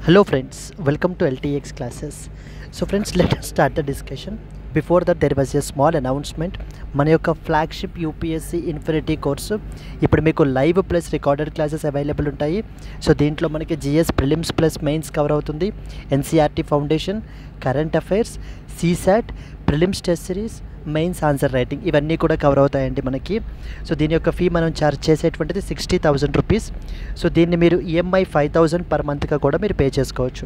Hello friends, welcome to LTX classes. So friends, let us start the discussion. Before that there was a small announcement. మన యొక్క flagship UPSC infinity course ఇప్పుడు మీకు live plus recorded classes available ఉంటాయి. So దీంట్లో మనకి GS prelims plus mains cover అవుతుంది, NCERT foundation, current affairs, CSAT, prelims test series, mains answer writing ఇవన్నీ కూడా కవర్ అవుతాయండి మనకి. సో దీని యొక్క ఫీ మనం ఛార్జ్ చేసేటువంటిది 60,000 రూపీస్. సో దీన్ని మీరు ఈఎంఐ 5,000 పర్ మంత్గా కూడా మీరు పే చేసుకోవచ్చు.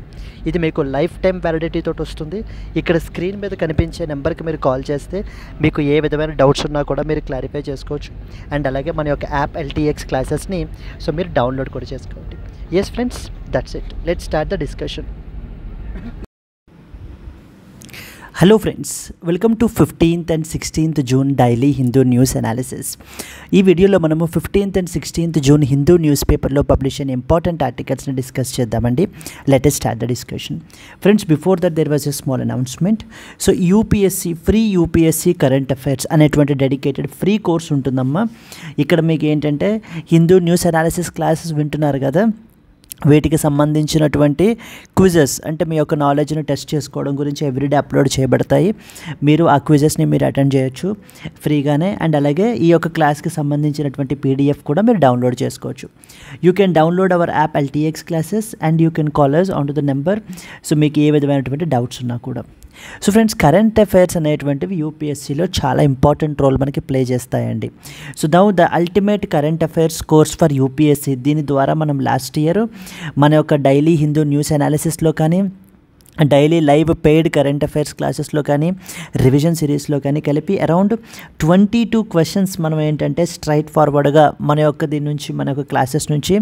ఇది మీకు లైఫ్ టైం వ్యాలిడిటీ తోటి వస్తుంది. ఇక్కడ స్క్రీన్ మీద కనిపించే నెంబర్కి మీరు కాల్ చేస్తే మీకు ఏ విధమైన డౌట్స్ ఉన్నా కూడా మీరు క్లారిఫై చేసుకోవచ్చు. అండ్ అలాగే మన యొక్క యాప్ ఎల్టీఎక్స్ క్లాసెస్ని సో మీరు డౌన్లోడ్ కూడా చేసుకోండి. Yes friends, that's it. Let's start the discussion. Hello friends, welcome to 15th and 16th June daily Hindu news analysis. ఈ వీడియోలో మనము 15th and 16th June Hindu news పేపర్లో పబ్లిష్ అయిన ఇంపార్టెంట్ ఆర్టికల్స్ని డిస్కస్ చేద్దామండి. Let us start the discussion. Friends, before that there was a small announcement. So free UPSC current affairs అనేటువంటి dedicated free course ఉంటుందమ్మా. ఇక్కడ మీకు ఏంటంటే హిందూ న్యూస్ అనాలిసిస్ క్లాసెస్ వింటున్నారు కదా, వీటికి సంబంధించినటువంటి క్విజెస్ అంటే మీ యొక్క నాలెడ్జ్ని టెస్ట్ చేసుకోవడం గురించి ఎవ్రీడే అప్లోడ్ చేయబడతాయి. మీరు ఆ క్విజెస్ని మీరు అటెండ్ చేయొచ్చు ఫ్రీగానే. అండ్ అలాగే ఈ యొక్క క్లాస్కి సంబంధించినటువంటి పీడిఎఫ్ కూడా మీరు డౌన్లోడ్ చేసుకోవచ్చు. You can download hour app LTX classes and you can call us on to the number. So మీకు ఏ విధమైనటువంటి డౌట్స్ ఉన్నా కూడా. సో ఫ్రెండ్స్, కరెంట్ అఫైర్స్ అనేటువంటివి యూపీఎస్సీలో చాలా ఇంపార్టెంట్ రోల్ మనకి ప్లే చేస్తాయండి. So now the ultimate current affairs course for UPSC, దీని ద్వారా మనం లాస్ట్ ఇయర్ మన యొక్క డైలీ హిందూ న్యూస్ అనాలిసిస్లో కానీ, daily live paid current affairs క్లాసెస్లో కానీ, రివిజన్ సిరీస్లో కానీ కలిపి అరౌండ్ 22 క్వశ్చన్స్ మనం ఏంటంటే స్ట్రైట్ ఫార్వర్డ్గా మన యొక్క దీని నుంచి మన యొక్క క్లాసెస్ నుంచి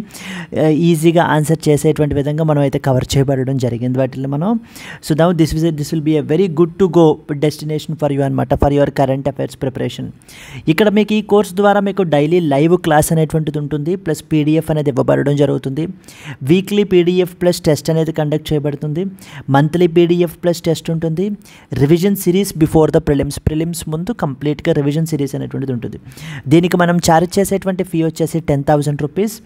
ఈజీగా ఆన్సర్ చేసేటువంటి విధంగా మనం అయితే కవర్ చేయబడడం జరిగింది వాటిల్లో మనం. So now this will be a very good to go destination for you అనమాట, for your current affairs preparation. ఇక్కడ మీకు ఈ కోర్స్ ద్వారా మీకు డైలీ లైవ్ క్లాస్ అనేటువంటిది ఉంటుంది, ప్లస్ పీడిఎఫ్ అనేది ఇవ్వబడడం జరుగుతుంది. వీక్లీ పీడిఎఫ్ ప్లస్ టెస్ట్ అనేది కండక్ట్ చేయబడుతుంది. మంత్లీ పీడిఎఫ్ ప్లస్ టెస్ట్ ఉంటుంది. Revision series before the prelims ముందు కంప్లీట్గా రివిజన్ సిరీస్ అనేటువంటిది ఉంటుంది. దీనికి మనం ఛార్జ్ చేసేటువంటి ఫీ వచ్చేసి 10,000 రూపీస్.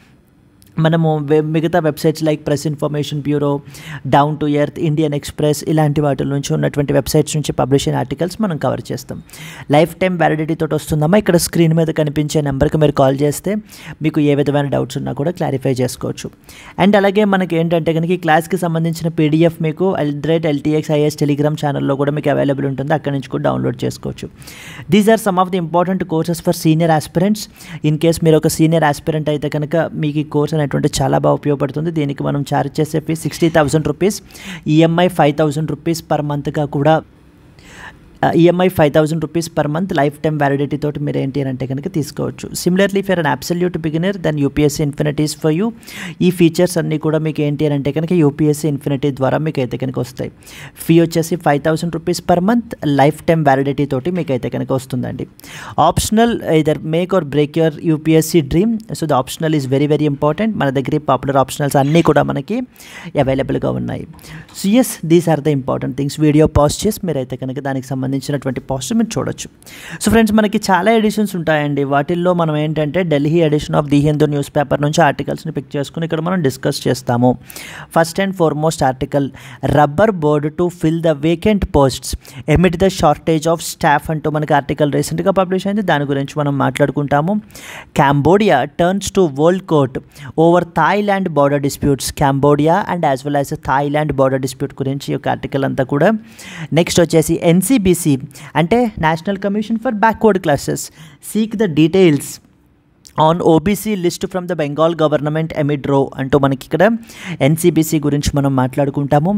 మనము మిగతా websites like press information bureau, down to earth, Indian express ఇలాంటి వాటి నుంచి ఉన్నటువంటి వెబ్సైట్స్ నుంచి పబ్లిష్ అయిన ఆర్టికల్స్ మనం కవర్ చేస్తాం. లైఫ్ టైం వ్యాలిడిటీ తోటి వస్తుందమ్మా. ఇక్కడ స్క్రీన్ మీద కనిపించే నెంబర్కి మీరు కాల్ చేస్తే మీకు ఏ విధమైన డౌట్స్ ఉన్నా కూడా క్లారిఫై చేసుకోవచ్చు. అండ్ అలాగే మనకి ఏంటంటే కనుక ఈ క్లాస్కి సంబంధించిన పీడిఎఫ్ మీకు @LTXIS టెలిగ్రామ్ ఛానల్లో కూడా మీకు అవైలబుల్ ఉంటుంది, అక్కడి నుంచి కూడా డౌన్లోడ్ చేసుకోవచ్చు. These are some of the important courses for senior aspirants. In case మీరు ఒక సీనియర్ ఆస్పిరెంట్ అయితే కనుక మీకు ఈ కోర్స్ అనేటువంటి చాలా బాగా ఉపయోగపడుతుంది. దీనికి మనం ఛార్జ్ చేసే fee 60,000 rupees, EMI 5,000 rupees per మంత్గా కూడా, EMI 5,000 rupees per month life time validity తోటి మీరు ఏంటి అని అంటే కనుక తీసుకోవచ్చు. Similarly for an absolute beginner then UPSC infinities for you. ఈ ఫీచర్స్ అన్నీ కూడా మీకు ఏంటి అని అంటే కనుక యూపీఎస్సీ ఇన్ఫినిటీ ద్వారా మీకు అయితే కనుక వస్తాయి. ఫీ వచ్చేసి 5,000 rupees per month life time validity తోటి మీకు అయితే కనుక వస్తుందండి. Optional either make or break your UPSC dream. So the optional is very very important. మన దగ్గర పాపులర్ ఆప్షనల్స్ అన్నీ కూడా మనకి అవైలబుల్గా ఉన్నాయి. So yes, these are the important things. Video pause చేసి మీరైతే కనుక దానికి సంబంధించినటువంటి పోస్ట్ మీరు చూడొచ్చు. సో ఫ్రెండ్స్, మనకి చాలా ఎడిషన్స్ ఉంటాయండి. వాటిల్లో మనం ఏంటంటే Delhi edition of the Hindu news paper నుంచి ఆర్టికల్స్ని పిక్ చేసుకుని ఇక్కడ మనం డిస్కస్ చేస్తాము. First and foremost article, rubber board to fill the vacant posts amid the shortage of staff అంటూ మనకి ఆర్టికల్ రీసెంట్గా పబ్లిష్ అయింది. దాని గురించి మనం మాట్లాడుకుంటాము. Cambodia turns to world court over Thailand border disputes. Cambodia and as well as Thailand border dispute గురించి ఈ యొక్క ఆర్టికల్ అంతా కూడా. నెక్స్ట్ వచ్చేసి ఎన్సీబీసీ అంటే national commission for backward classes seek the details on OBC list from the Bengal government amid రో అంటూ మనకి ఇక్కడ ఎన్సీబీసీ గురించి మనం మాట్లాడుకుంటాము.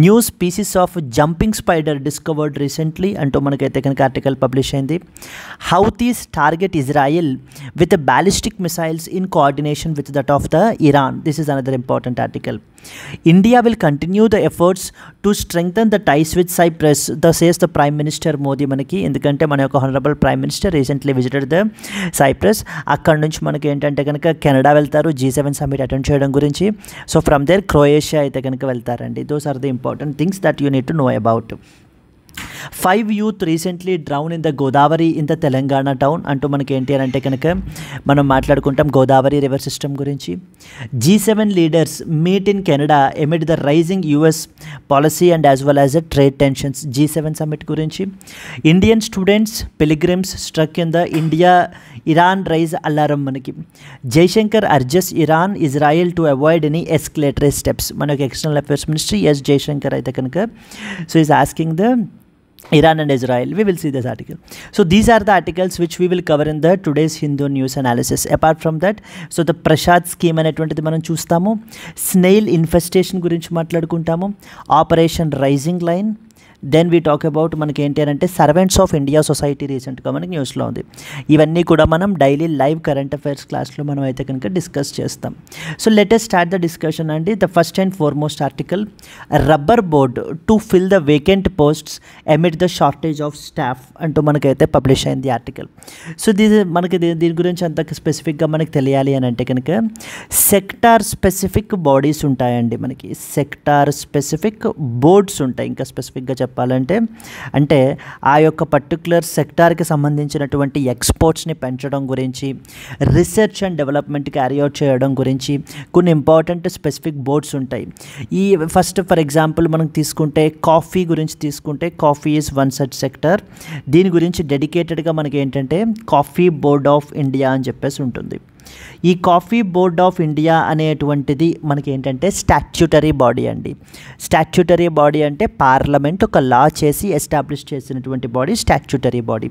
New species of jumping spider discovered recently అంటూ మనకైతే కనుక ఆర్టికల్ పబ్లిష్ అయింది. Houthis target Israel with ballistic missiles in coordination with that of the Iran. This is another important article. India will continue the efforts to strengthen the ties with Cyprus, says the Prime Minister Modi. మనకి ఎందుకంటే మన యొక్క honourable prime minister recently visited the Cyprus. అక్కడ నుంచి మనకి ఏంటంటే కనుక Canada వెళ్తారు G7 సమ్మిట్ అటెండ్ చేయడం గురించి. సో ఫ్రమ్ దేర్ క్రొయేషియా అయితే కనుక వెళ్తారండి. Those are the important things that you need to know about. 5 youth recently drowned in the Godavari in the Telangana town అంటూ మనకి ఏంటి అని అంటే కనుక మనం మాట్లాడుకుంటాం గోదావరి రివర్ సిస్టమ్ గురించి. G7 leaders meet in Canada amid the rising US policy and as well as the trade tensions. G7 summit గురించి. Indian students pilgrims struck in the India Iran rise alarm మనకి. Jaishankar urges Iran Israel to avoid any escalatory steps. మనకి external affairs ministry S Jaishankar అయితే కనుక so is asking the Iran and Israel. We will see this article. So these are the articles which we will cover in the today's Hindu news analysis. Apart from that, so the Prashad scheme అనేటువంటిది మనం చూస్తాము. Snail infestation గురించి మాట్లాడుకుంటాము. Operation rising lion. Then we talk about మనకి ఏంటి అని అంటే servants of India society రీసెంట్గా మనకి న్యూస్లో ఉంది. ఇవన్నీ కూడా మనం డైలీ లైవ్ కరెంట్ అఫైర్స్ క్లాస్లో మనం అయితే కనుక డిస్కస్ చేస్తాం. So let us start the discussion అండి. The first and foremost article rubber board to fill the vacant posts amid the shortage of staff అంటూ మనకైతే పబ్లిష్ అయింది ఆర్టికల్. సో మనకి దీని గురించి అంత స్పెసిఫిక్గా మనకి తెలియాలి అని అంటే కనుక సెక్టార్ స్పెసిఫిక్ బాడీస్ ఉంటాయండి. మనకి సెక్టార్ స్పెసిఫిక్ బోర్డ్స్ ఉంటాయి. ఇంకా స్పెసిఫిక్గా చెప్పాలంటే అంటే ఆ యొక్క పర్టికులర్ సెక్టార్కి సంబంధించినటువంటి ఎక్స్పోర్ట్స్ని పెంచడం గురించి, research and development carry out చేయడం గురించి కొన్ని ఇంపార్టెంట్ స్పెసిఫిక్ బోర్డ్స్ ఉంటాయి. ఈ ఫస్ట్ ఫర్ ఎగ్జాంపుల్ మనం తీసుకుంటే కాఫీ గురించి తీసుకుంటే coffee is one such sector. దీని గురించి డెడికేటెడ్గా మనకి ఏంటంటే కాఫీ బోర్డ్ ఆఫ్ ఇండియా అని చెప్పేసి ఉంటుంది. ఈ కాఫీ బోర్డ్ ఆఫ్ ఇండియా అనేటువంటిది మనకి ఏంటంటే స్టాట్యూటరీ బాడీ అండి. స్టాట్యూటరీ బాడీ అంటే పార్లమెంట్ ఒక లా చేసి ఎస్టాబ్లిష్ చేసినటువంటి body statutory body.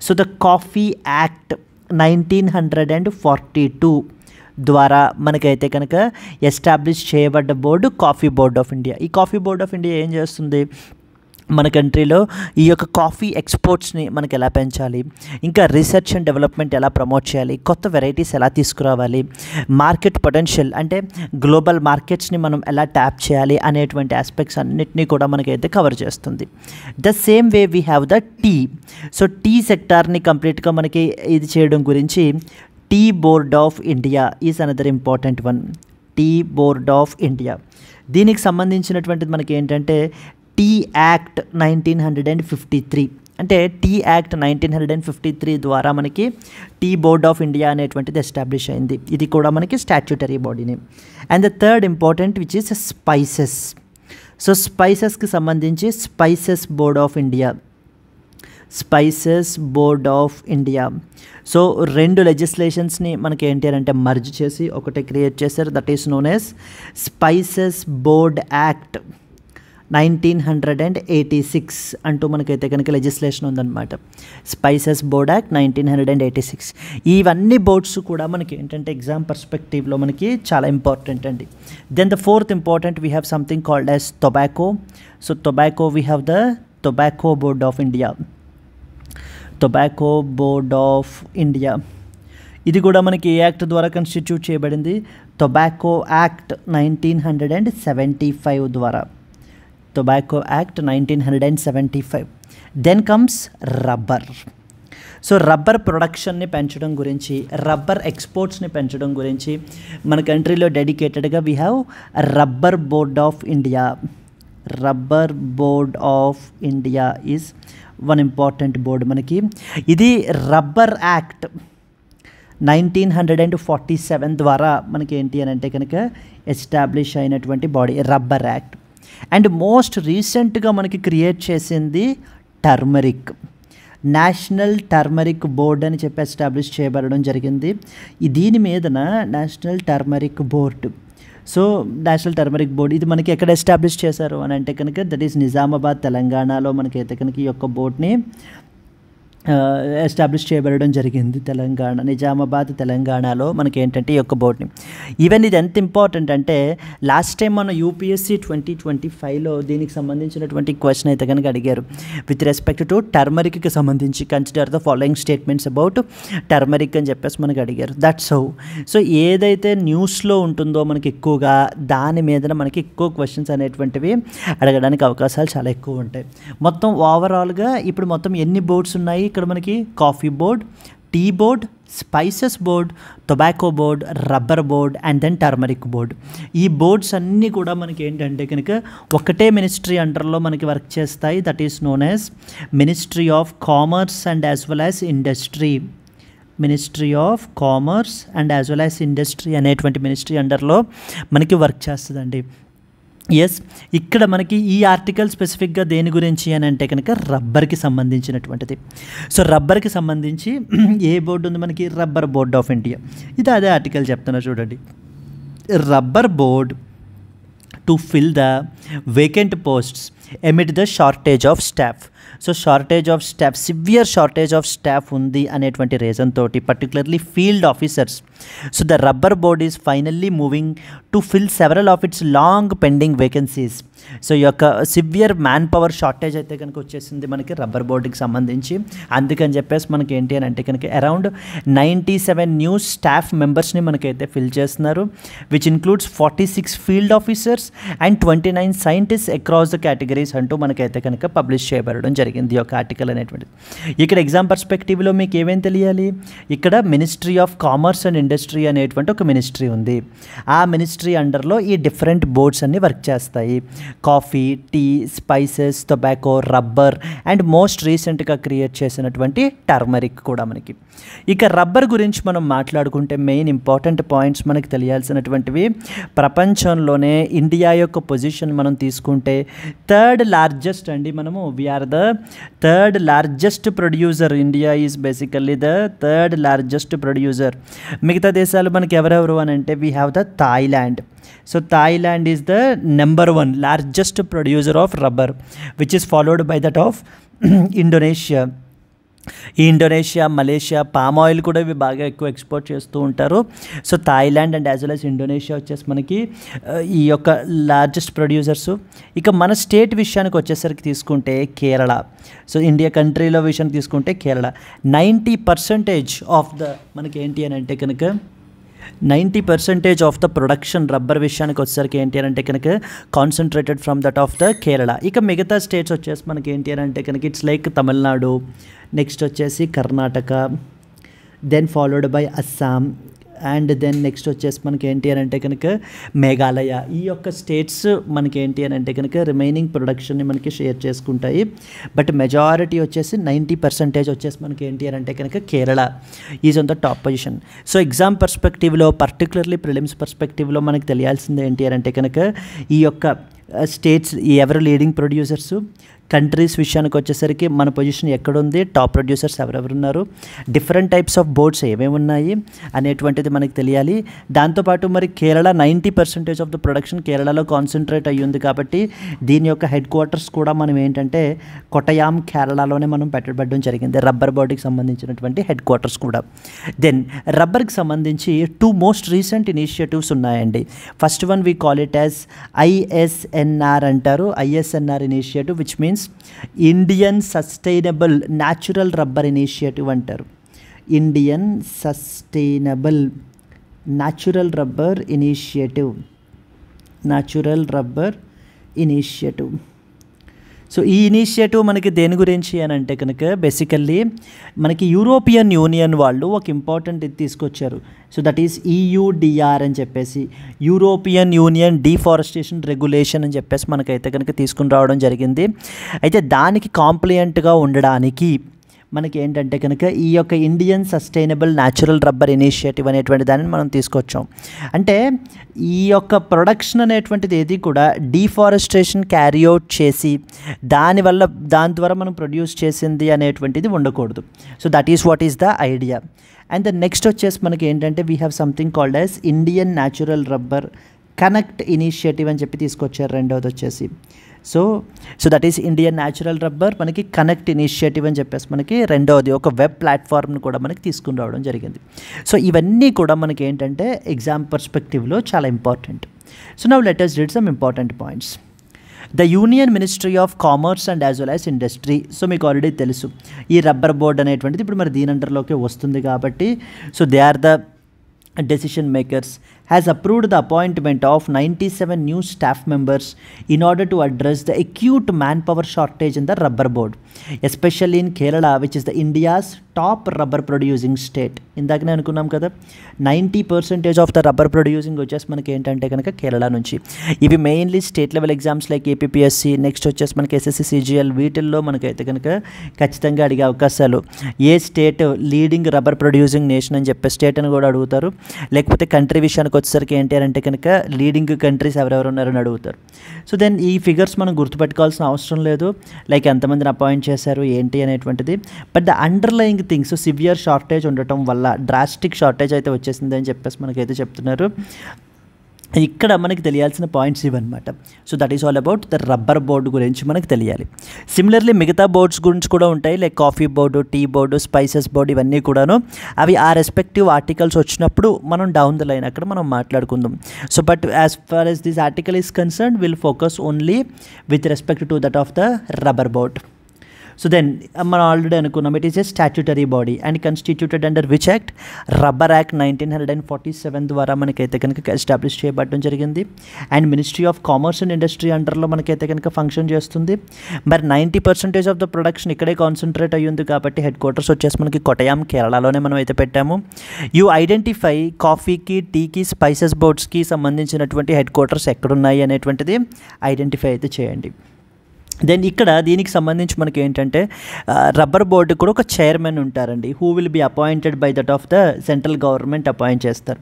So the coffee act 1942 ద్వారా మనకైతే కనుక ఎస్టాబ్లిష్ చేయబడ్డ board coffee board of India. ఈ కాఫీ బోర్డ్ ఆఫ్ ఇండియా ఏం చేస్తుంది, మన కంట్రీలో ఈ యొక్క కాఫీ ఎక్స్పోర్ట్స్ని మనకి ఎలా పెంచాలి, ఇంకా రీసెర్చ్ అండ్ డెవలప్మెంట్ ఎలా ప్రమోట్ చేయాలి, కొత్త వెరైటీస్ ఎలా తీసుకురావాలి, మార్కెట్ పొటెన్షియల్ అంటే గ్లోబల్ మార్కెట్స్ని మనం ఎలా ట్యాప్ చేయాలి అనేటువంటి ఆస్పెక్ట్స్ అన్నిటినీ కూడా మనకైతే కవర్ చేస్తుంది. The same way we have the tea. So tea సెక్టార్ని కంప్లీట్గా మనకి ఇది చేయడం గురించి tea board of India is another important one. Tea board of India దీనికి సంబంధించినటువంటిది మనకి ఏంటంటే టీ యాక్ట్ 1953 అంటే టీ యాక్ట్ 1953 ద్వారా మనకి టీ బోర్డ్ ఆఫ్ ఇండియా అనేటువంటిది ఎస్టాబ్లిష్ అయింది. ఇది కూడా మనకి స్టాట్యూటరీ బాడీని. And the third important which is spices. So స్పైసెస్కి సంబంధించి spices board of India. Spices board of India. So రెండు లెజిస్లేషన్స్ని మనకి ఏంటి అని అంటే మర్జ్ చేసి ఒకటే క్రియేట్ చేశారు. That is known as spices board act 1986 అంటూ మనకైతే కనుక లెజిస్లేషన్ ఉందన్నమాట. Spices board act 1986. ఇవన్నీ బోర్డ్స్ కూడా మనకి ఏంటంటే ఎగ్జామ్ పర్స్పెక్టివ్లో మనకి చాలా ఇంపార్టెంట్ అండి. Then the fourth important we have something called as tobacco. So tobacco we have the tobacco board of India. Tobacco board of India ఇది కూడా మనకి ఏ యాక్ట్ ద్వారా కన్స్టిట్యూట్ చేయబడింది, టొబాకో యాక్ట్ 1975 ద్వారా. Tobacco Act 1975. Then comes rubber. So rubber ప్రొడక్షన్ని పెంచడం గురించి, rubber ఎక్స్పోర్ట్స్ని పెంచడం గురించి మన కంట్రీలో డెడికేటెడ్గా we have rubber board of India. Rubber board of India is one important board మనకి. ఇది రబ్బర్ యాక్ట్ 1947 ద్వారా మనకి ఏంటి అని అంటే కనుక ఎస్టాబ్లిష్ అయినటువంటి body rubber act. And most రీసెంట్గా మనకి క్రియేట్ చేసింది టర్మరిక్. నేషనల్ టర్మరిక్ బోర్డ్ అని చెప్పి ఎస్టాబ్లిష్ చేయబడడం జరిగింది. దీని మీదన national turmeric board. So national turmeric board ఇది మనకి ఎక్కడ ఎస్టాబ్లిష్ చేశారు అని అంటే కనుక దట్ ఈస్ నిజామాబాద్ తెలంగాణలో మనకైతే కనుక ఈ యొక్క బోర్డ్ని ఎస్టాబ్లిష్ చేయబడడం జరిగింది. నిజామాబాద్ తెలంగాణలో మనకి ఏంటంటే ఈ యొక్క బోర్డ్ని. ఈవెన్ ఇది ఎంత ఇంపార్టెంట్ అంటే లాస్ట్ టైం మన యూపీఎస్సీ 2025లో దీనికి సంబంధించినటువంటి క్వశ్చన్ అయితే కనుక అడిగారు విత్ రెస్పెక్ట్ టు టర్మరిక్కి సంబంధించి consider the following statements about turmeric అని చెప్పేసి మనకి అడిగారు. That's how. సో ఏదైతే న్యూస్లో ఉంటుందో మనకి ఎక్కువగా దాని మీద మనకి ఎక్కువ క్వశ్చన్స్ అనేటువంటివి అడగడానికి అవకాశాలు చాలా ఎక్కువ ఉంటాయి. మొత్తం ఓవరాల్గా ఇప్పుడు మొత్తం ఎన్ని బోర్డ్స్ ఉన్నాయి ఇక్కడ మనకి? Coffee board, tea board, spices board, tobacco board, rubber board and then turmeric board. ఈ బోర్డ్స్ అన్నీ కూడా మనకి ఏంటంటే కనుక ఒకటే మినిస్ట్రీ అండర్లో మనకి వర్క్ చేస్తాయి. That is known as ministry of commerce and as well as industry. Ministry of commerce and as well as industry అనేటువంటి మినిస్ట్రీ అండర్లో మనకి వర్క్ చేస్తుందండి. ఎస్, ఇక్కడ మనకి ఈ ఆర్టికల్ స్పెసిఫిక్గా దేని గురించి అని అంటే కనుక రబ్బర్కి సంబంధించినటువంటిది. సో రబ్బర్కి సంబంధించి ఏ బోర్డు ఉంది మనకి? Rubber board of India. ఇది అదే ఆర్టికల్ చెప్తున్నా చూడండి. Rubber board to fill the vacant posts amid the shortage of staff. So shortage of staff, severe shortage of staff ఉంది అనేటువంటి రీజన్ తోటి, particularly field officers. So the rubber board is finally moving to fill several of it's long pending vacancies. So ఈ యొక్క severe man power shortage అయితే కనుక వచ్చేసింది మనకి rubber బోర్డుకి సంబంధించి. అందుకని చెప్పేసి మనకి ఏంటి అని అంటే కనుక అరౌండ్ 97 న్యూ స్టాఫ్ మెంబర్స్ని మనకైతే ఫిల్ చేస్తున్నారు, which includes 46 field officers and 29 scientist across the categories అంటూ మనకైతే కనుక పబ్లిష్ చేయబడడం జరిగింది ఈ యొక్క ఆర్టికల్ అనేటువంటిది. ఇక్కడ ఎగ్జామ్ పర్స్పెక్టివ్లో మీకు ఏమేమి తెలియాలి? ఇక్కడ ministry of commerce and industry అనేటువంటి ఒక మినిస్ట్రీ ఉంది. ఆ మినిస్ట్రీ అండర్లో ఈ డిఫరెంట్ బోర్డ్స్ అన్నీ వర్క్ చేస్తాయి. Coffee, tea, spices, tobacco, rubber and most రీసెంట్గా క్రియేట్ చేసినటువంటి టర్మరిక్ కూడా మనకి. ఇక రబ్బర్ గురించి మనం మాట్లాడుకుంటే మెయిన్ ఇంపార్టెంట్ పాయింట్స్ మనకి తెలియాల్సినటువంటివి, ప్రపంచంలోనే ఇండియా యొక్క పొజిషన్ మనం తీసుకుంటే థర్డ్ లార్జెస్ట్ అండి. మనము we are the third largest producer. India is basically the third largest producer. మిగతా దేశాలు మనకి ఎవరెవరు అని అంటే we have the Thailand. So Thailand is the number 1 largest producer of rubber, which is followed by that of Indonesia. ఈ Indonesia, Malaysia palm oil కూడా ఇవి బాగా ఎక్కువ ఎక్స్పోర్ట్ చేస్తూ ఉంటారు. So Thailand and as well as Indonesia వచ్చేసి మనకి ఈ యొక్క లార్జెస్ట్ ప్రొడ్యూసర్స్. ఇక మన స్టేట్ విషయానికి వచ్చేసరికి తీసుకుంటే కేరళ. సో ఇండియా కంట్రీలో విషయానికి తీసుకుంటే కేరళ 90% ఆఫ్ ద మనకి ఏంటి అని అంటే కనుక 90% ఆఫ్ ద ప్రొడక్షన్ రబ్బర్ విషయానికి వచ్చేసరికి ఏంటి అని అంటే కనుక concentrated from that of the Kerala. ఇక మిగతా స్టేట్స్ వచ్చేసి మనకి ఏంటి అని అంటే కనుక ఇట్స్ లైక్ తమిళనాడు, నెక్స్ట్ వచ్చేసి Karnataka, then followed by Assam and then next వచ్చేసి మనకి ఏంటి అని అంటే కనుక మేఘాలయ. ఈ యొక్క స్టేట్స్ మనకి ఏంటి అని అంటే కనుక రిమైనింగ్ ప్రొడక్షన్ని మనకి షేర్ చేసుకుంటాయి. బట్ మెజారిటీ వచ్చేసి 90% వచ్చేసి మనకి ఏంటి అని అంటే కనుక Kerala is on the top position. So exam పర్స్పెక్టివ్లో, పర్టికులర్లీ ప్రిలిమ్స్ పర్స్పెక్టివ్లో మనకి తెలియాల్సింది ఏంటి అని అంటే కనుక ఈ యొక్క స్టేట్స్ ఎవరు లీడింగ్ ప్రొడ్యూసర్సు, కంట్రీస్ విషయానికి వచ్చేసరికి మన పొజిషన్ ఎక్కడుంది, టాప్ ప్రొడ్యూసర్స్ ఎవరెవరు ఉన్నారు, డిఫరెంట్ టైప్స్ ఆఫ్ బోర్డ్స్ ఏమేమి ఉన్నాయి అనేటువంటిది మనకి తెలియాలి. దాంతోపాటు మరి కేరళ 90% ఆఫ్ ద ప్రొడక్షన్ కేరళలో కాన్సన్ట్రేట్ అయ్యి ఉంది కాబట్టి దీని యొక్క హెడ్ క్వార్టర్స్ కూడా మనం ఏంటంటే కొట్టయాం కేరళలోనే మనం పెట్టబడడం జరిగింది, రబ్బర్ బోర్డుకి సంబంధించినటువంటి హెడ్ క్వార్టర్స్ కూడా. దెన్ రబ్బర్కి సంబంధించి 2 మోస్ట్ రీసెంట్ ఇనిషియేటివ్స్ ఉన్నాయండి. First one we call it as ISNR అంటారు. ISNR initiative which means Indian sustainable natural rubber initiative అంటారు. Indian sustainable natural rubber initiative, natural rubber initiative. So ఈ initiative మనకి దేని గురించి అని అంటే కనుక బేసికల్లీ మనకి యూరోపియన్ యూనియన్ వాళ్ళు ఒక ఇంపార్టెంట్ ఇది తీసుకొచ్చారు. సో దట్ ఈస్ EUDR అని చెప్పేసి, యూరోపియన్ యూనియన్ డిఫారెస్టేషన్ రెగ్యులేషన్ అని చెప్పేసి మనకైతే కనుక తీసుకుని రావడం జరిగింది. అయితే దానికి కాంప్లియంట్గా ఉండడానికి మనకి ఏంటంటే కనుక ఈ యొక్క Indian sustainable natural rubber initiative అనేటువంటి దానిని మనం తీసుకొచ్చాం. అంటే ఈ యొక్క ప్రొడక్షన్ అనేటువంటిది ఏది కూడా డిఫారెస్టేషన్ క్యారీ అవుట్ చేసి దాని ద్వారా మనం ప్రొడ్యూస్ చేసింది అనేటువంటిది ఉండకూడదు. So that is what is the idea. And the next వచ్చేసి మనకి ఏంటంటే we have something called as Indian natural rubber connect initiative అని చెప్పి తీసుకొచ్చారు. రెండవది వచ్చేసి so that is Indian natural rubber మనకి కనెక్ట్ ఇనిషియేటివ్ అని చెప్పేసి మనకి రెండవది ఒక వెబ్ ప్లాట్ఫామ్ని కూడా మనకి తీసుకుని రావడం జరిగింది. సో ఇవన్నీ కూడా మనకి ఏంటంటే ఎగ్జామ్ పర్స్పెక్టివ్లో చాలా important. So now let us read some important points. The union ministry of commerce and as well as industry. So మీకు ఆల్రెడీ తెలుసు ఈ రబ్బర్ బోర్డ్ అనేటువంటిది ఇప్పుడు మరి దీని అండర్లోకి వస్తుంది కాబట్టి so they are the decision makers has approved the appointment of 97 new staff members in order to address the acute manpower shortage in the rubber board, especially in Kerala, which is the India's top rubber producing state. ఇందాకనే అనుకున్నాం కదా 90% of the rubber producing వచ్చేసి మనకి ఏంటంటే కనుక కేరళ నుంచి. ఇవి mainly state level exams like APPSC, next వచ్చేసి మనకి ఎస్ఎస్సి సిజిఎల్, వీటిల్లో మనకైతే కనుక ఖచ్చితంగా అడిగే అవకాశాలు. ఏ state leading rubber producing nation అని చెప్పే స్టేట్ అని కూడా అడుగుతారు. లేకపోతే కంట్రీ విషయానికి వచ్చేసరికి ఏంటి అంటే కనుక లీడింగ్ కంట్రీస్ ఎవరెవరు ఉన్నారని అడుగుతారు. సో దెన్ ఈ ఫిగర్స్ మనం గుర్తుపెట్టుకోవాల్సిన అవసరం లేదు, లైక్ ఎంతమందిని అపాయింట్ చేశారు ఏంటి అనేటువంటిది. But the underlying things severe shortage ఉండటం వల్ల డ్రాస్టిక్ షార్టేజ్ అయితే వచ్చేసింది అని చెప్పేసి మనకైతే చెప్తున్నారు. ఇక్కడ మనకి తెలియాల్సిన పాయింట్స్ ఇవన్నమాట. So that is all about the rubber board గురించి మనకు తెలియాలి. సిమిలర్లీ మిగతా బోర్డ్స్ గురించి కూడా ఉంటాయి, like coffee board, tea board, spices board, ఇవన్నీ కూడాను అవి ఆ రెస్పెక్టివ్ ఆర్టికల్స్ వచ్చినప్పుడు మనం డౌన్ ద లైన్ అక్కడ మనం మాట్లాడుకుందాం. So but as far as this article is concern will focus only with respect to that of the rubber board. So then మనం ఆల్రెడీ అనుకున్నాం, it is a statutory body and constituted under which act? Rubber act 1947 ద్వారా మనకైతే కనుక establish చేయబడడం జరిగింది. And ministry of commerce and industry అండర్లో మనకైతే కనుక ఫంక్షన్ చేస్తుంది. మరి 90% ఆఫ్ ద ప్రొడక్షన్ ఇక్కడే కాన్సన్ట్రేట్ అయ్యింది కాబట్టి హెడ్ క్వార్టర్స్ వచ్చేసి మనకి కొట్టయాం, కేరళలోనే మనం అయితే పెట్టాము. యూ ఐడెంటిఫై కాఫీకి, టీకి, స్పైసెస్ బోర్డ్స్కి సంబంధించినటువంటి హెడ్ క్వార్టర్స్ ఎక్కడున్నాయి అనేటువంటిది ఐడెంటిఫై అయితే చేయండి. దెన్ ఇక్కడ దీనికి సంబంధించి మనకి ఏంటంటే రబ్బర్ బోర్డు కూడా ఒక చైర్మన్ ఉంటారండి, who will be appointed by that of the central government appoint చేస్తారు.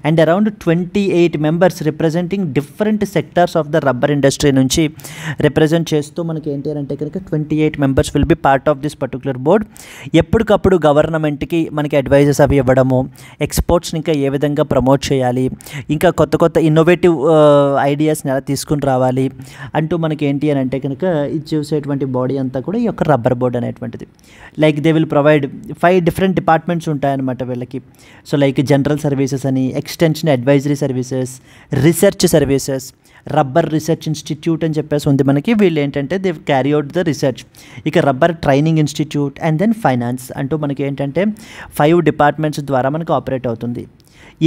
And around 28 members representing different sectors of the rubber industry నుంచి రిప్రజెంట్ చేస్తూ మనకి ఏంటి అంటే కనుక 28 members will be part of this particular board. ఎప్పటికప్పుడు గవర్నమెంట్కి మనకి అడ్వైజెస్ అవి ఇవ్వడము, ఎక్స్పోర్ట్స్ని ఇంకా ఏ విధంగా ప్రమోట్ చేయాలి, ఇంకా కొత్త కొత్త ఇన్నోవేటివ్ ఐడియాస్ని ఎలా తీసుకుని రావాలి అంటూ మనకి ఏంటి అని అంటే కనుక ఇది చూసేటువంటి బాడీ అంతా కూడా ఈ యొక్క రబ్బర్ బోర్డ్ అనేటువంటిది. Like they will provide 5 different departments ఉంటాయన్నమాట వీళ్ళకి. సో లైక్ జనరల్ సర్వీసెస్ అని, extension advisory services, research services, rubber research institute అని చెప్పేసి ఉంది మనకి. వీళ్ళు ఏంటంటే they carry out the research. ఇక rubber training institute and then finance అంటూ మనకి ఏంటంటే 5 డిపార్ట్మెంట్స్ ద్వారా మనకు ఆపరేట్ అవుతుంది.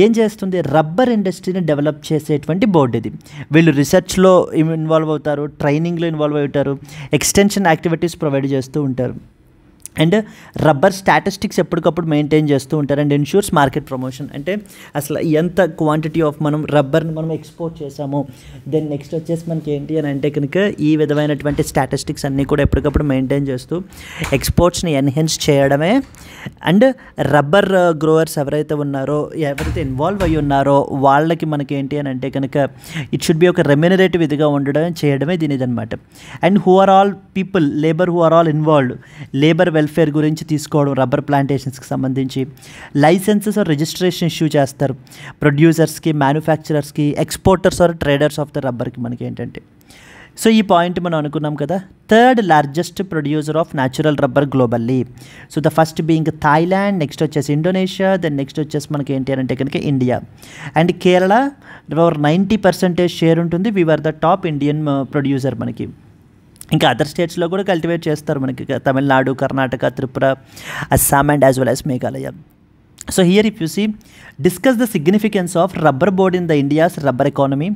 ఏం చేస్తుంది? రబ్బర్ ఇండస్ట్రీని డెవలప్ చేసేటువంటి బోర్డు ఇది. వీళ్ళు రీసెర్చ్లో ఇన్వాల్వ్ అవుతారు, ట్రైనింగ్లో ఇన్వాల్వ్ అవుతారు, ఎక్స్టెన్షన్ యాక్టివిటీస్ ప్రొవైడ్ చేస్తూ ఉంటారు, అండ్ రబ్బర్ స్టాటిస్టిక్స్ ఎప్పటికప్పుడు మెయింటైన్ చేస్తూ ఉంటారు. అండ్ ఇన్షూర్స్ మార్కెట్ ప్రమోషన్, అంటే అసలు ఎంత క్వాంటిటీ ఆఫ్ మనం రబ్బర్ని మనం ఎక్స్పోర్ట్ చేసాము, దెన్ నెక్స్ట్ వచ్చేసి మనకి ఏంటి అని అంటే కనుక ఈ విధమైనటువంటి స్టాటిస్టిక్స్ అన్నీ కూడా ఎప్పటికప్పుడు మెయింటైన్ చేస్తూ ఎక్స్పోర్ట్స్ని ఎన్హాన్స్ చేయడమే. అండ్ రబ్బర్ గ్రోవర్స్ ఎవరైతే ఉన్నారో, ఎవరైతే ఇన్వాల్వ్ అయ్యి ఉన్నారో వాళ్ళకి మనకి ఏంటి అని అంటే కనుక ఇట్ షుడ్ బి ఒక రెమ్యూనరేటివ్ ఇదిగా ఉండడం చేయడమే దీనిదనమాట. And who are all people, labour who are all involved, labour welfare గురించి తీసుకోవడం, రబ్బర్ ప్లాంటేషన్స్కి సంబంధించి లైసెన్సెస్ ఆర్ రిజిస్ట్రేషన్ ఇష్యూ చేస్తారు ప్రొడ్యూసర్స్కి, మ్యానుఫ్యాక్చరర్స్కి, exporters or traders of the రబ్బర్కి మనకి ఏంటంటే. సో ఈ పాయింట్ మనం అనుకున్నాం కదా. Third largest producer of natural rubber globally. So the first being Thailand, next వచ్చేసి ఇండోనేషియా, దెన్ నెక్స్ట్ వచ్చేసి మనకి ఏంటి అంటే కనుక ఇండియా. అండ్ కేరళ 90% షేర్ ఉంటుంది. We are the top Indian producer మనకి. ఇంకా అదర్ స్టేట్స్లో కూడా కల్టివేట్ చేస్తారు మనకి, Tamil Nadu, Karnataka, Tripura, Assam and as well as Meghalaya. So here if you see, discuss the significance of rubber board in the India's rubber economy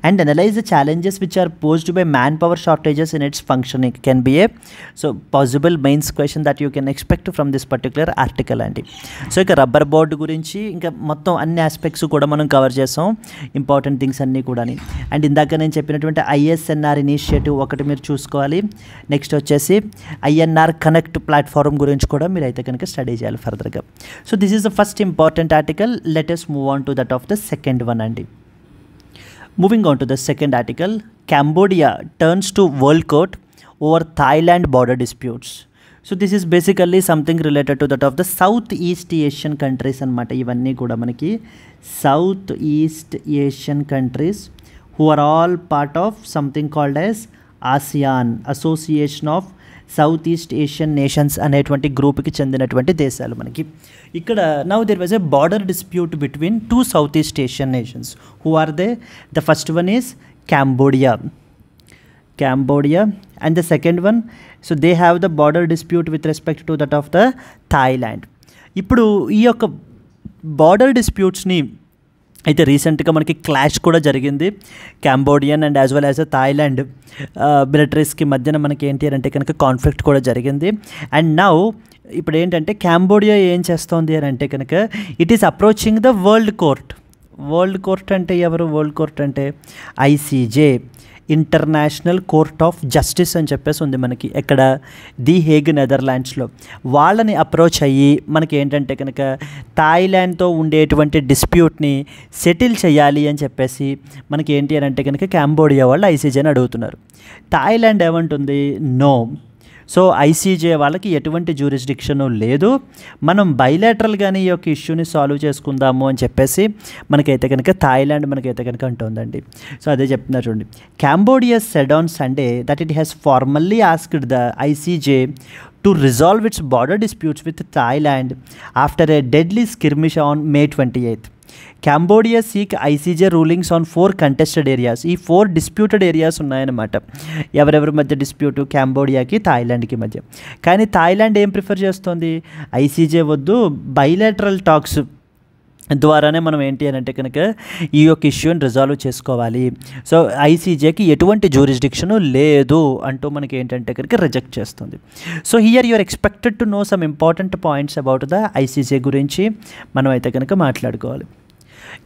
and analyze the challenges which are posed by manpower shortages in its functioning can be a possible mains question that you can expect from this particular article అండి. So ఇక rubber board గురించి ఇంకా మొత్తం అన్ని aspects కూడా మనం cover చేసాం, important things అన్నీ కూడా. అండ్ ఇందాక నేను చెప్పినటువంటి ఐఎస్ఎన్ఆర్ ఇనిషియేటివ్ ఒకటి మీరు చూసుకోవాలి. నెక్స్ట్ వచ్చేసి ఐఎన్ఆర్ కనెక్ట్ ప్లాట్ఫామ్ గురించి కూడా మీరు అయితే కనుక స్టడీ చేయాలి ఫర్దర్గా. So this is the first important article. Let us move on to that of the second one అండి. Moving on to the second article, Cambodia turns to World Court over Thailand border disputes. So this is basically something related to that of the Southeast Asian countries అన్నమాట. ఇవన్నీ కూడా మనకి Southeast Asian countries who are all part of something called as ASEAN, Association of south east Asian nations అనేటువంటి గ్రూప్కి చెందినటువంటి దేశాలు మనకి. ఇక్కడ now there was a border dispute between 2 south east Asian nations. Who are they? The first one is Cambodia and the second one, so they have the border dispute with respect to that of the Thailand. ఇప్పుడు ఈ యొక్క border డిస్ప్యూట్స్ని అయితే రీసెంట్గా మనకి clash కూడా జరిగింది Cambodian and as well as Thailand మిలిటరీస్కి మధ్యన మనకి ఏంటి అంటే కనుక కాన్ఫ్లిక్ట్ కూడా జరిగింది. అండ్ నౌ ఇప్పుడు ఏంటంటే కాంబోడియా ఏం చేస్తోంది అని అంటే కనుక it is approaching the world court అంటే ఎవరు? వరల్డ్ కోర్ట్ అంటే ICJ, International Court of justice అని చెప్పేసి ఉంది మనకి ఎక్కడ, ది హేగ్ నెదర్లాండ్స్లో. వాళ్ళని అప్రోచ్ అయ్యి మనకి ఏంటంటే కనుక థాయిలాండ్తో ఉండేటువంటి డిస్ప్యూట్ని సెటిల్ చేయాలి అని చెప్పేసి మనకి ఏంటి అని అంటే కనుక కాంబోడియా వాళ్ళు ఐసీజేని అడుగుతున్నారు. థాయిలాండ్ ఏమంటుంది? నో. సో ఐసీజే వాళ్ళకి ఎటువంటి జ్యూరిస్డిక్షను లేదు, మనం బైలాటరల్గానే ఈ యొక్క ఇష్యూని సాల్వ్ చేసుకుందాము అని చెప్పేసి మనకైతే కనుక థాయిలాండ్ మనకైతే కనుక అంటుందండి. సో అదే చెప్తున్నారు చూడండి. Cambodia said on Sunday that it has formally asked the ICJ to resolve its border disputes with Thailand after a deadly skirmish on May 28th. Cambodia seek ICJ rulings on 4 contested areas. ఈ 4 disputed areas ఉన్నాయన్నమాట. ఎవరెవరి మధ్య dispute? కాంబోడియాకి థాయిలాండ్కి మధ్య. కానీ Thailand ఏం prefer చేస్తుంది? ICJ వద్దు, bilateral talks ద్వారానే మనం ఏంటి అని అంటే కనుక ఈ యొక్క ఇష్యూని రిజాల్వ్ చేసుకోవాలి. సో ఐసీజేకి ఎటువంటి జ్యూరిస్డిక్షను లేదు అంటూ మనకి ఏంటంటే కనుక రిజెక్ట్ చేస్తుంది. So here you're expected to know some important points about the ICJ గురించి మనం అయితే కనుక మాట్లాడుకోవాలి.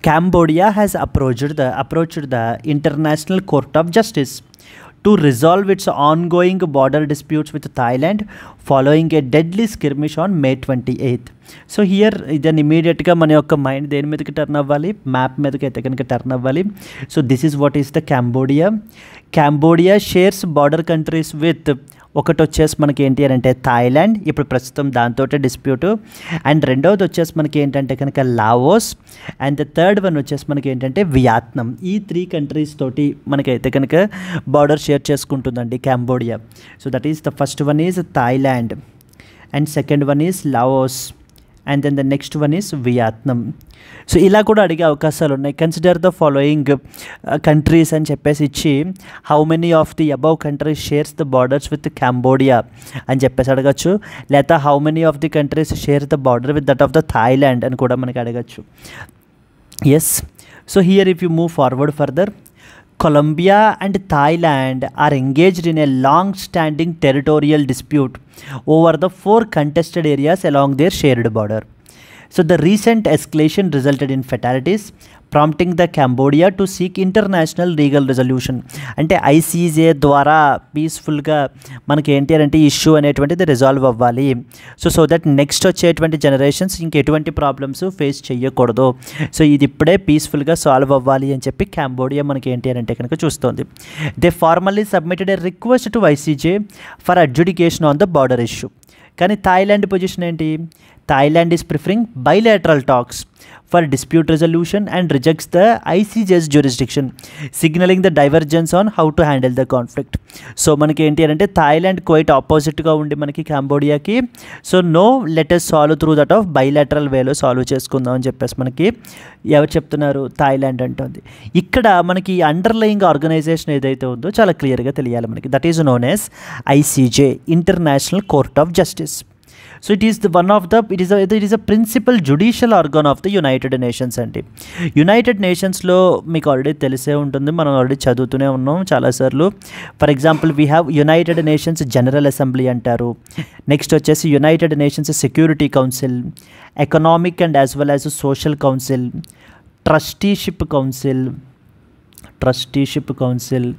Cambodia has approached the International Court of Justice to resolve its ongoing border disputes with Thailand following a deadly skirmish on May 28th. So here then ఇమీడియట్గా మన యొక్క mind దేని మీదకి టర్న్ అవ్వాలి? మ్యాప్ మీదకి అయితే కనుక టర్న్ అవ్వాలి. So this is what is the Cambodia shares border countries with, ఒకటి వచ్చేసి మనకి ఏంటి అని అంటే థాయిలాండ్, ఇప్పుడు ప్రస్తుతం దాంతో డిస్ప్యూటు. అండ్ రెండవది వచ్చేసి మనకి ఏంటంటే కనుక Laos, and the third one వచ్చేసి మనకి ఏంటంటే వియత్నాం. ఈ 3 కంట్రీస్ తోటి మనకైతే కనుక బార్డర్ షేర్ చేసుకుంటుందండి Cambodia. So that is the first one is Thailand, and second one is Laos, and then the next one is Vietnam. So ఇలా కూడా అడిగే అవకాశాలు ఉన్నాయి. కన్సిడర్ ద ఫాలోయింగ్ కంట్రీస్ అని చెప్పేసి ఇచ్చి how many of the above countries shares the borders with Cambodia అని చెప్పేసి అడగచ్చు, లేదా how many of the countries share the border with that of the Thailand అని కూడా మనకి అడగచ్చు. Yes. So here if you move forward further, Colombia and Thailand are engaged in a long-standing territorial dispute over the 4 contested areas along their shared border. So the recent escalation resulted in fatalities, prompting the Cambodia to seek international legal resolution. అంటే ICJ ద్వారా పీస్ఫుల్గా మనకి ఏంటి అంటే issue అనేటువంటిది resolve అవ్వాలి. So that next వచ్చేటువంటి generations ఇంకెటువంటి problems face చేయకూడదు. సో ఇది ఇప్పుడే పీస్ఫుల్గా సాల్వ్ అవ్వాలి అని చెప్పి కాంబోడియా మనకి ఏంటి అంటే కనుక చూస్తోంది. They formally submitted a request to ICJ for adjudication on the border issue. కానీ థాయిలాండ్ పొజిషన్ ఏంటి? Thailand is preferring bilateral talks for dispute resolution and rejects the ICJ's jurisdiction, signalling the divergence on how to handle the conflict. So మనకి ఏంటి అంటే Thailand quite ఆపోజిట్గా ఉండి మనకి కాంబోడియాకి, so no let's solve through that of bilateral వేలో solve చేసుకుందాం అని చెప్పేసి మనకి ఎవరు చెప్తున్నారు? థాయిలాండ్ అంటుంది. ఇక్కడ మనకి అండర్లయింగ్ ఆర్గనైజేషన్ ఏదైతే ఉందో చాలా క్లియర్గా తెలియాలి మనకి. That is known as ICJ, International Court of Justice. So it is a principal judicial organ of the United Nations అండి. యునైటెడ్ నేషన్స్లో మీకు ఆల్రెడీ తెలిసే ఉంటుంది, మనం ఆల్రెడీ చదువుతూనే ఉన్నాం చాలాసార్లు. For example we have United Nations General Assembly అంటారు. నెక్స్ట్ వచ్చేసి United Nations Security Council, Economic and as well as Social Council, Trusteeship Council,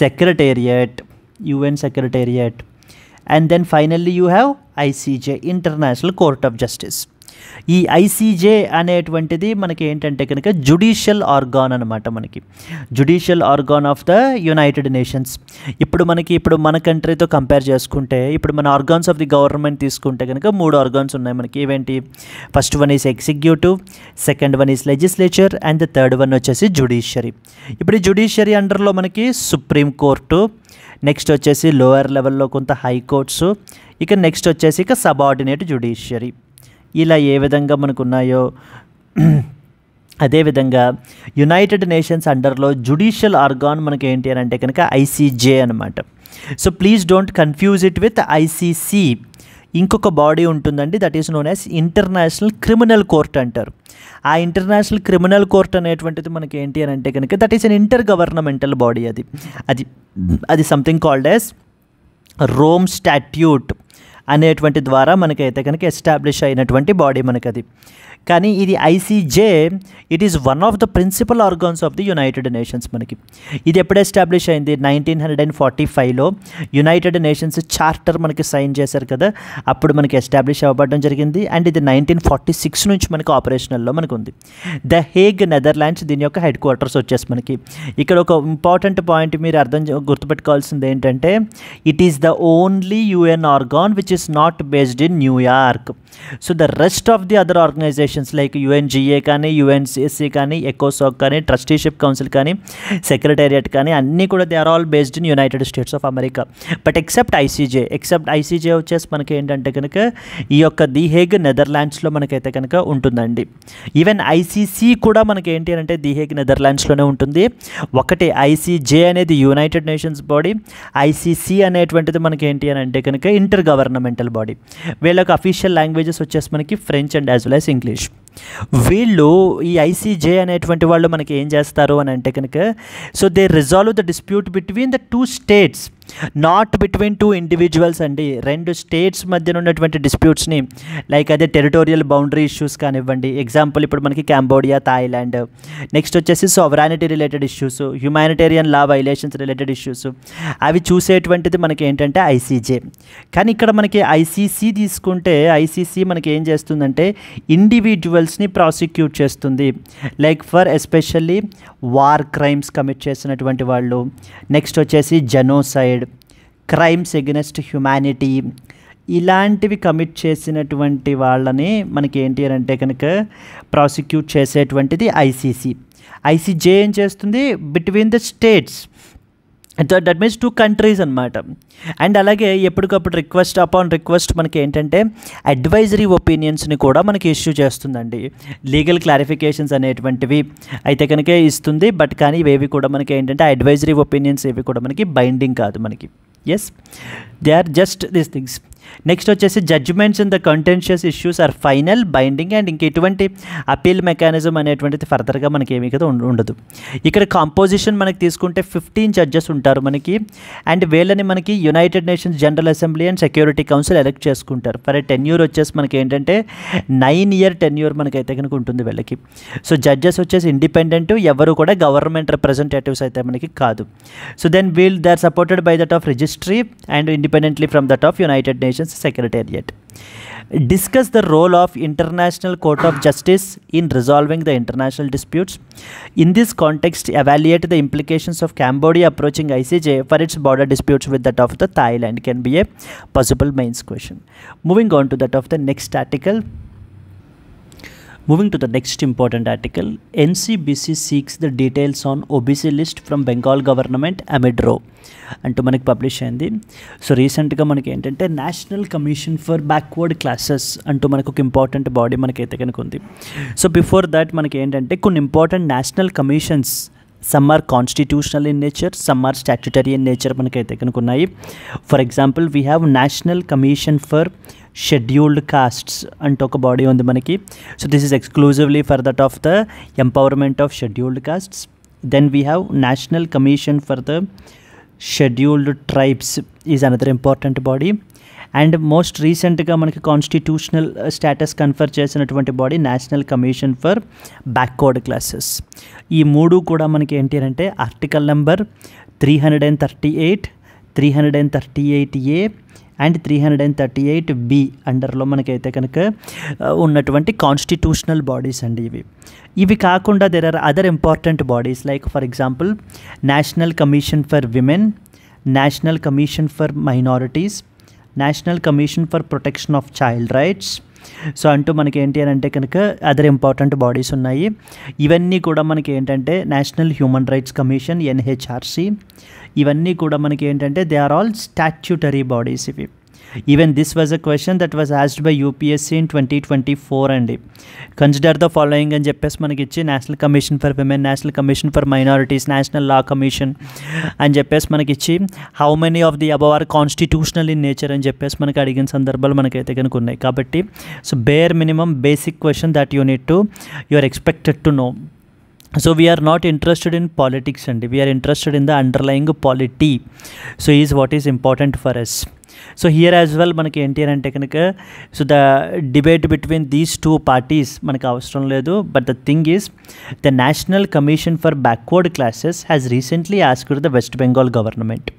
Secretariat, UN Secretariat, and then finally you have ICJ, International Court of Justice. ఈ ICJ అనేటువంటిది మనకి ఏంటంటే కనుక judicial organ అనమాట, మనకి judicial organ of the United nations. ఇప్పుడు మన కంట్రీతో compare చేసుకుంటే ఇప్పుడు మన ఆర్గాన్స్ ఆఫ్ ది గవర్నమెంట్ తీసుకుంటే కనుక 3 ఆర్గాన్స్ ఉన్నాయి మనకి. ఇవేంటి? First one is executive, second one is legislature, and the third one వచ్చేసి జ్యుడిషియరీ. ఇప్పుడు ఈ జ్యుడిషియరీ అండర్లో మనకి సుప్రీం కోర్టు, నెక్స్ట్ వచ్చేసి లోయర్ లెవెల్లో కొంత హైకోర్ట్స్, ఇక నెక్స్ట్ వచ్చేసి ఇక సబార్డినేట్ జ్యుడిషియరీ. ఇలా ఏ విధంగా మనకు ఉన్నాయో అదేవిధంగా యునైటెడ్ నేషన్స్ అండర్లో జ్యుడిషియల్ ఆర్గాన్ మనకి ఏంటి అని అంటే కనుక ఐసీజే అనమాట. So please don't confuse it with ICC. ఇంకొక బాడీ ఉంటుందండి, that is known as international criminal court అంటారు. ఆ ఇంటర్నేషనల్ క్రిమినల్ కోర్ట్ అనేటువంటిది మనకి ఏంటి అని అంటే కనుక that is an intergovernmental body. అది something called as Rome statute అనేటువంటి ద్వారా మనకైతే కనుక ఎస్టాబ్లిష్ అయినటువంటి బాడీ మనకది. కానీ ఇది ICJ, it is one of the principal organs of the United Nations. మనకి ఇది ఎప్పుడు ఎస్టాబ్లిష్ అయింది? 1945లో యునైటెడ్ నేషన్స్ చార్టర్ మనకి సైన్ చేశారు కదా, అప్పుడు మనకి ఎస్టాబ్లిష్ అవ్వడం జరిగింది. అండ్ ఇది 1946 నుంచి మనకి ఆపరేషనల్లో మనకు ఉంది. ద హేగ్, నెదర్లాండ్స్, దీని యొక్క హెడ్ క్వార్టర్స్ వచ్చేసి మనకి ఇక్కడ ఒక ఇంపార్టెంట్ పాయింట్ మీరు గుర్తుపెట్టుకోవాల్సింది ఏంటంటే, it is the only UN organ which is not based in New York. So the rest of the other organisations like UNGA కానీ, యుఎన్సిఎస్సి కానీ, ఎకోసాక్ కానీ, ట్రస్టీషిప్ కౌన్సిల్ కానీ, సెక్రటేరియట్ కానీ అన్నీ కూడా they are all based in United States of America. But except ICJ వచ్చేసి మనకి ఏంటంటే కనుక ఈ యొక్క ది హేగ్ నెదర్లాండ్స్లో మనకైతే కనుక ఉంటుందండి. ఈవెన్ ఐసీసీ కూడా మనకి ఏంటి అంటే ది హేగ్ నెదర్లాండ్స్లోనే ఉంటుంది. ఒకటి ఐసీజే అనేది యునైటెడ్ నేషన్స్ బాడీ, ఐసీసీ అనేటువంటిది మనకి ఏంటి అని అంటే కనుక ఇంటర్ గవర్నమెంటల్ బాడీ. వీళ్ళకి అఫీషియల్ లాంగ్వేజెస్ వచ్చేసి మనకి French and as well as English. వీళ్ళు ఈ ఐసీజే అనేటువంటి వాళ్ళు మనకి ఏం చేస్తారు అని అంటే కనుక, so they resolve the dispute between the two states, not between two individuals అండి. రెండు స్టేట్స్ మధ్యన ఉన్నటువంటి డిస్ప్యూట్స్ని, లైక్ అదే టెరిటోరియల్ బౌండరీ ఇష్యూస్ కానివ్వండి, ఎగ్జాంపుల్ ఇప్పుడు మనకి కంబోడియా, థాయిలాండ్. నెక్స్ట్ వచ్చేసి సావరానిటీ రిలేటెడ్ ఇష్యూస్, హ్యుమానిటేరియన్ లా వైలేషన్స్ రిలేటెడ్ ఇష్యూస్, అవి చూసేటువంటిది మనకి ఏంటంటే ఐసీజే. కానీ ఇక్కడ మనకి ఐసీసీ తీసుకుంటే, ఐసీసీ మనకి ఏం చేస్తుందంటే ఇండివిజువల్స్ని ప్రాసిక్యూట్ చేస్తుంది, like for especially war crimes commit చేసినటువంటి వాళ్ళు, నెక్స్ట్ వచ్చేసి జెనోసైడ్, క్రైమ్స్ ఎగెన్స్ట్ హ్యుమానిటీ, ఇలాంటివి కమిట్ చేసినటువంటి వాళ్ళని మనకి ఏంటి అని అంటే కనుక ప్రాసిక్యూట్ చేసేటువంటిది ఐసీసీ. ఐసీజే ఏం చేస్తుంది? Between the states, that means two countries అనమాట. అండ్ అలాగే ఎప్పటికప్పుడు రిక్వెస్ట్ మనకి ఏంటంటే అడ్వైజరీ ఒపీనియన్స్ని కూడా మనకి ఇష్యూ చేస్తుందండి. లీగల్ క్లారిఫికేషన్స్ అనేటువంటివి అయితే కనుక ఇస్తుంది. బట్ కానీ ఇవేవి కూడా మనకి ఏంటంటే అడ్వైజరీ ఒపీనియన్స్ ఏవి కూడా మనకి బైండింగ్ కాదు మనకి. Yes, they are just these things. Next వచ్చేసి judgements in the contentious issues are final, binding and ఇంక ఎటువంటి అపీల్ మెకానిజం అనేటువంటిది ఫర్దర్గా మనకి ఏమీ కదా ఉండదు. ఇక్కడ కాంపోజిషన్ మనకి తీసుకుంటే 15 జడ్జెస్ ఉంటారు మనకి. అండ్ వీళ్ళని మనకి United Nations General assembly and security council elect చేసుకుంటారు. ఫర్ టెన్యూర్ వచ్చేసి మనకి ఏంటంటే 9 year టెన్యూర్ మనకైతే కనుక ఉంటుంది వీళ్ళకి. సో జడ్జెస్ వచ్చేసి ఇండిపెండెంట్, ఎవరు కూడా గవర్నమెంట్ రిప్రజెంటేటివ్స్ అయితే మనకి కాదు. So then they are supported by that of registry and independently from that of United Nations Secretariat. Discuss the role of International Court of Justice in resolving the international disputes. In this context, evaluate the implications of Cambodia approaching ICJ for its border disputes with that of the Thailand can be a possible mains question. Moving on to that of the next article. Moving to the next important article, NCBC seeks the details on OBC list from Bengal government amid row అంటూ మనకి publish అయింది. So రీసెంట్గా మనకి ఏంటంటే national commission for backward classes అంటూ మనకు ఒక important body మనకైతే కనుక ఉంది. సో బిఫోర్ దాట్ మనకి ఏంటంటే కొన్ని important national commissions, some are constitutional in nature, some are statutory in nature మనకైతే కనుక ఉన్నాయి. For example we have National commission for Scheduled Castes అంటూ ఒక బాడీ ఉంది మనకి. So this is exclusively for that of the empowerment of scheduled castes. Then we have National commission for the Scheduled Tribes is another important body. And most రీసెంట్గా మనకి constitutional status confer చేసినటువంటి body National commission for backward classes. ఈ మూడు కూడా మనకి ఏంటి అంటే article number 338, 338A and 338B అండర్లో మనకైతే కనుక ఉన్నటువంటి కాన్స్టిట్యూషనల్ బాడీస్ అండి ఇవి. ఇవి కాకుండా there are other important bodies like for example National commission for women, national commission for minorities, National commission for Protection of Child Rights. So అంటూ మనకి ఏంటి అని అంటే కనుక అదర్ ఇంపార్టెంట్ బాడీస్ ఉన్నాయి. ఇవన్నీ కూడా మనకి ఏంటంటే national human rights commission NHRC, ఇవన్నీ కూడా మనకి ఏంటంటే they are all statutory bodies ఇవి. Even this was a question that was asked by UPSC in 2024 అండి. కన్సిడర్ ద ఫాలోయింగ్ అని చెప్పేసి మనకి ఇచ్చి national commission for women, national commission for minorities, national law commission అని చెప్పేసి మనకి ఇచ్చి how many of the above are constitutional in nature అని చెప్పేసి మనకి అడిగిన సందర్భాలు మనకైతే కనుక ఉన్నాయి. కాబట్టి so bare minimum basic question that you need to you are expected to know. So we are not interested in politics and we are interested in the underlying polity. So is what is important for us. So here as well మనకి ఏంటి అని అంటే కనుక so the debate between these two parties మనకు అవసరం లేదు. But the thing is the national commission for backward classes has recently asked the west Bengal government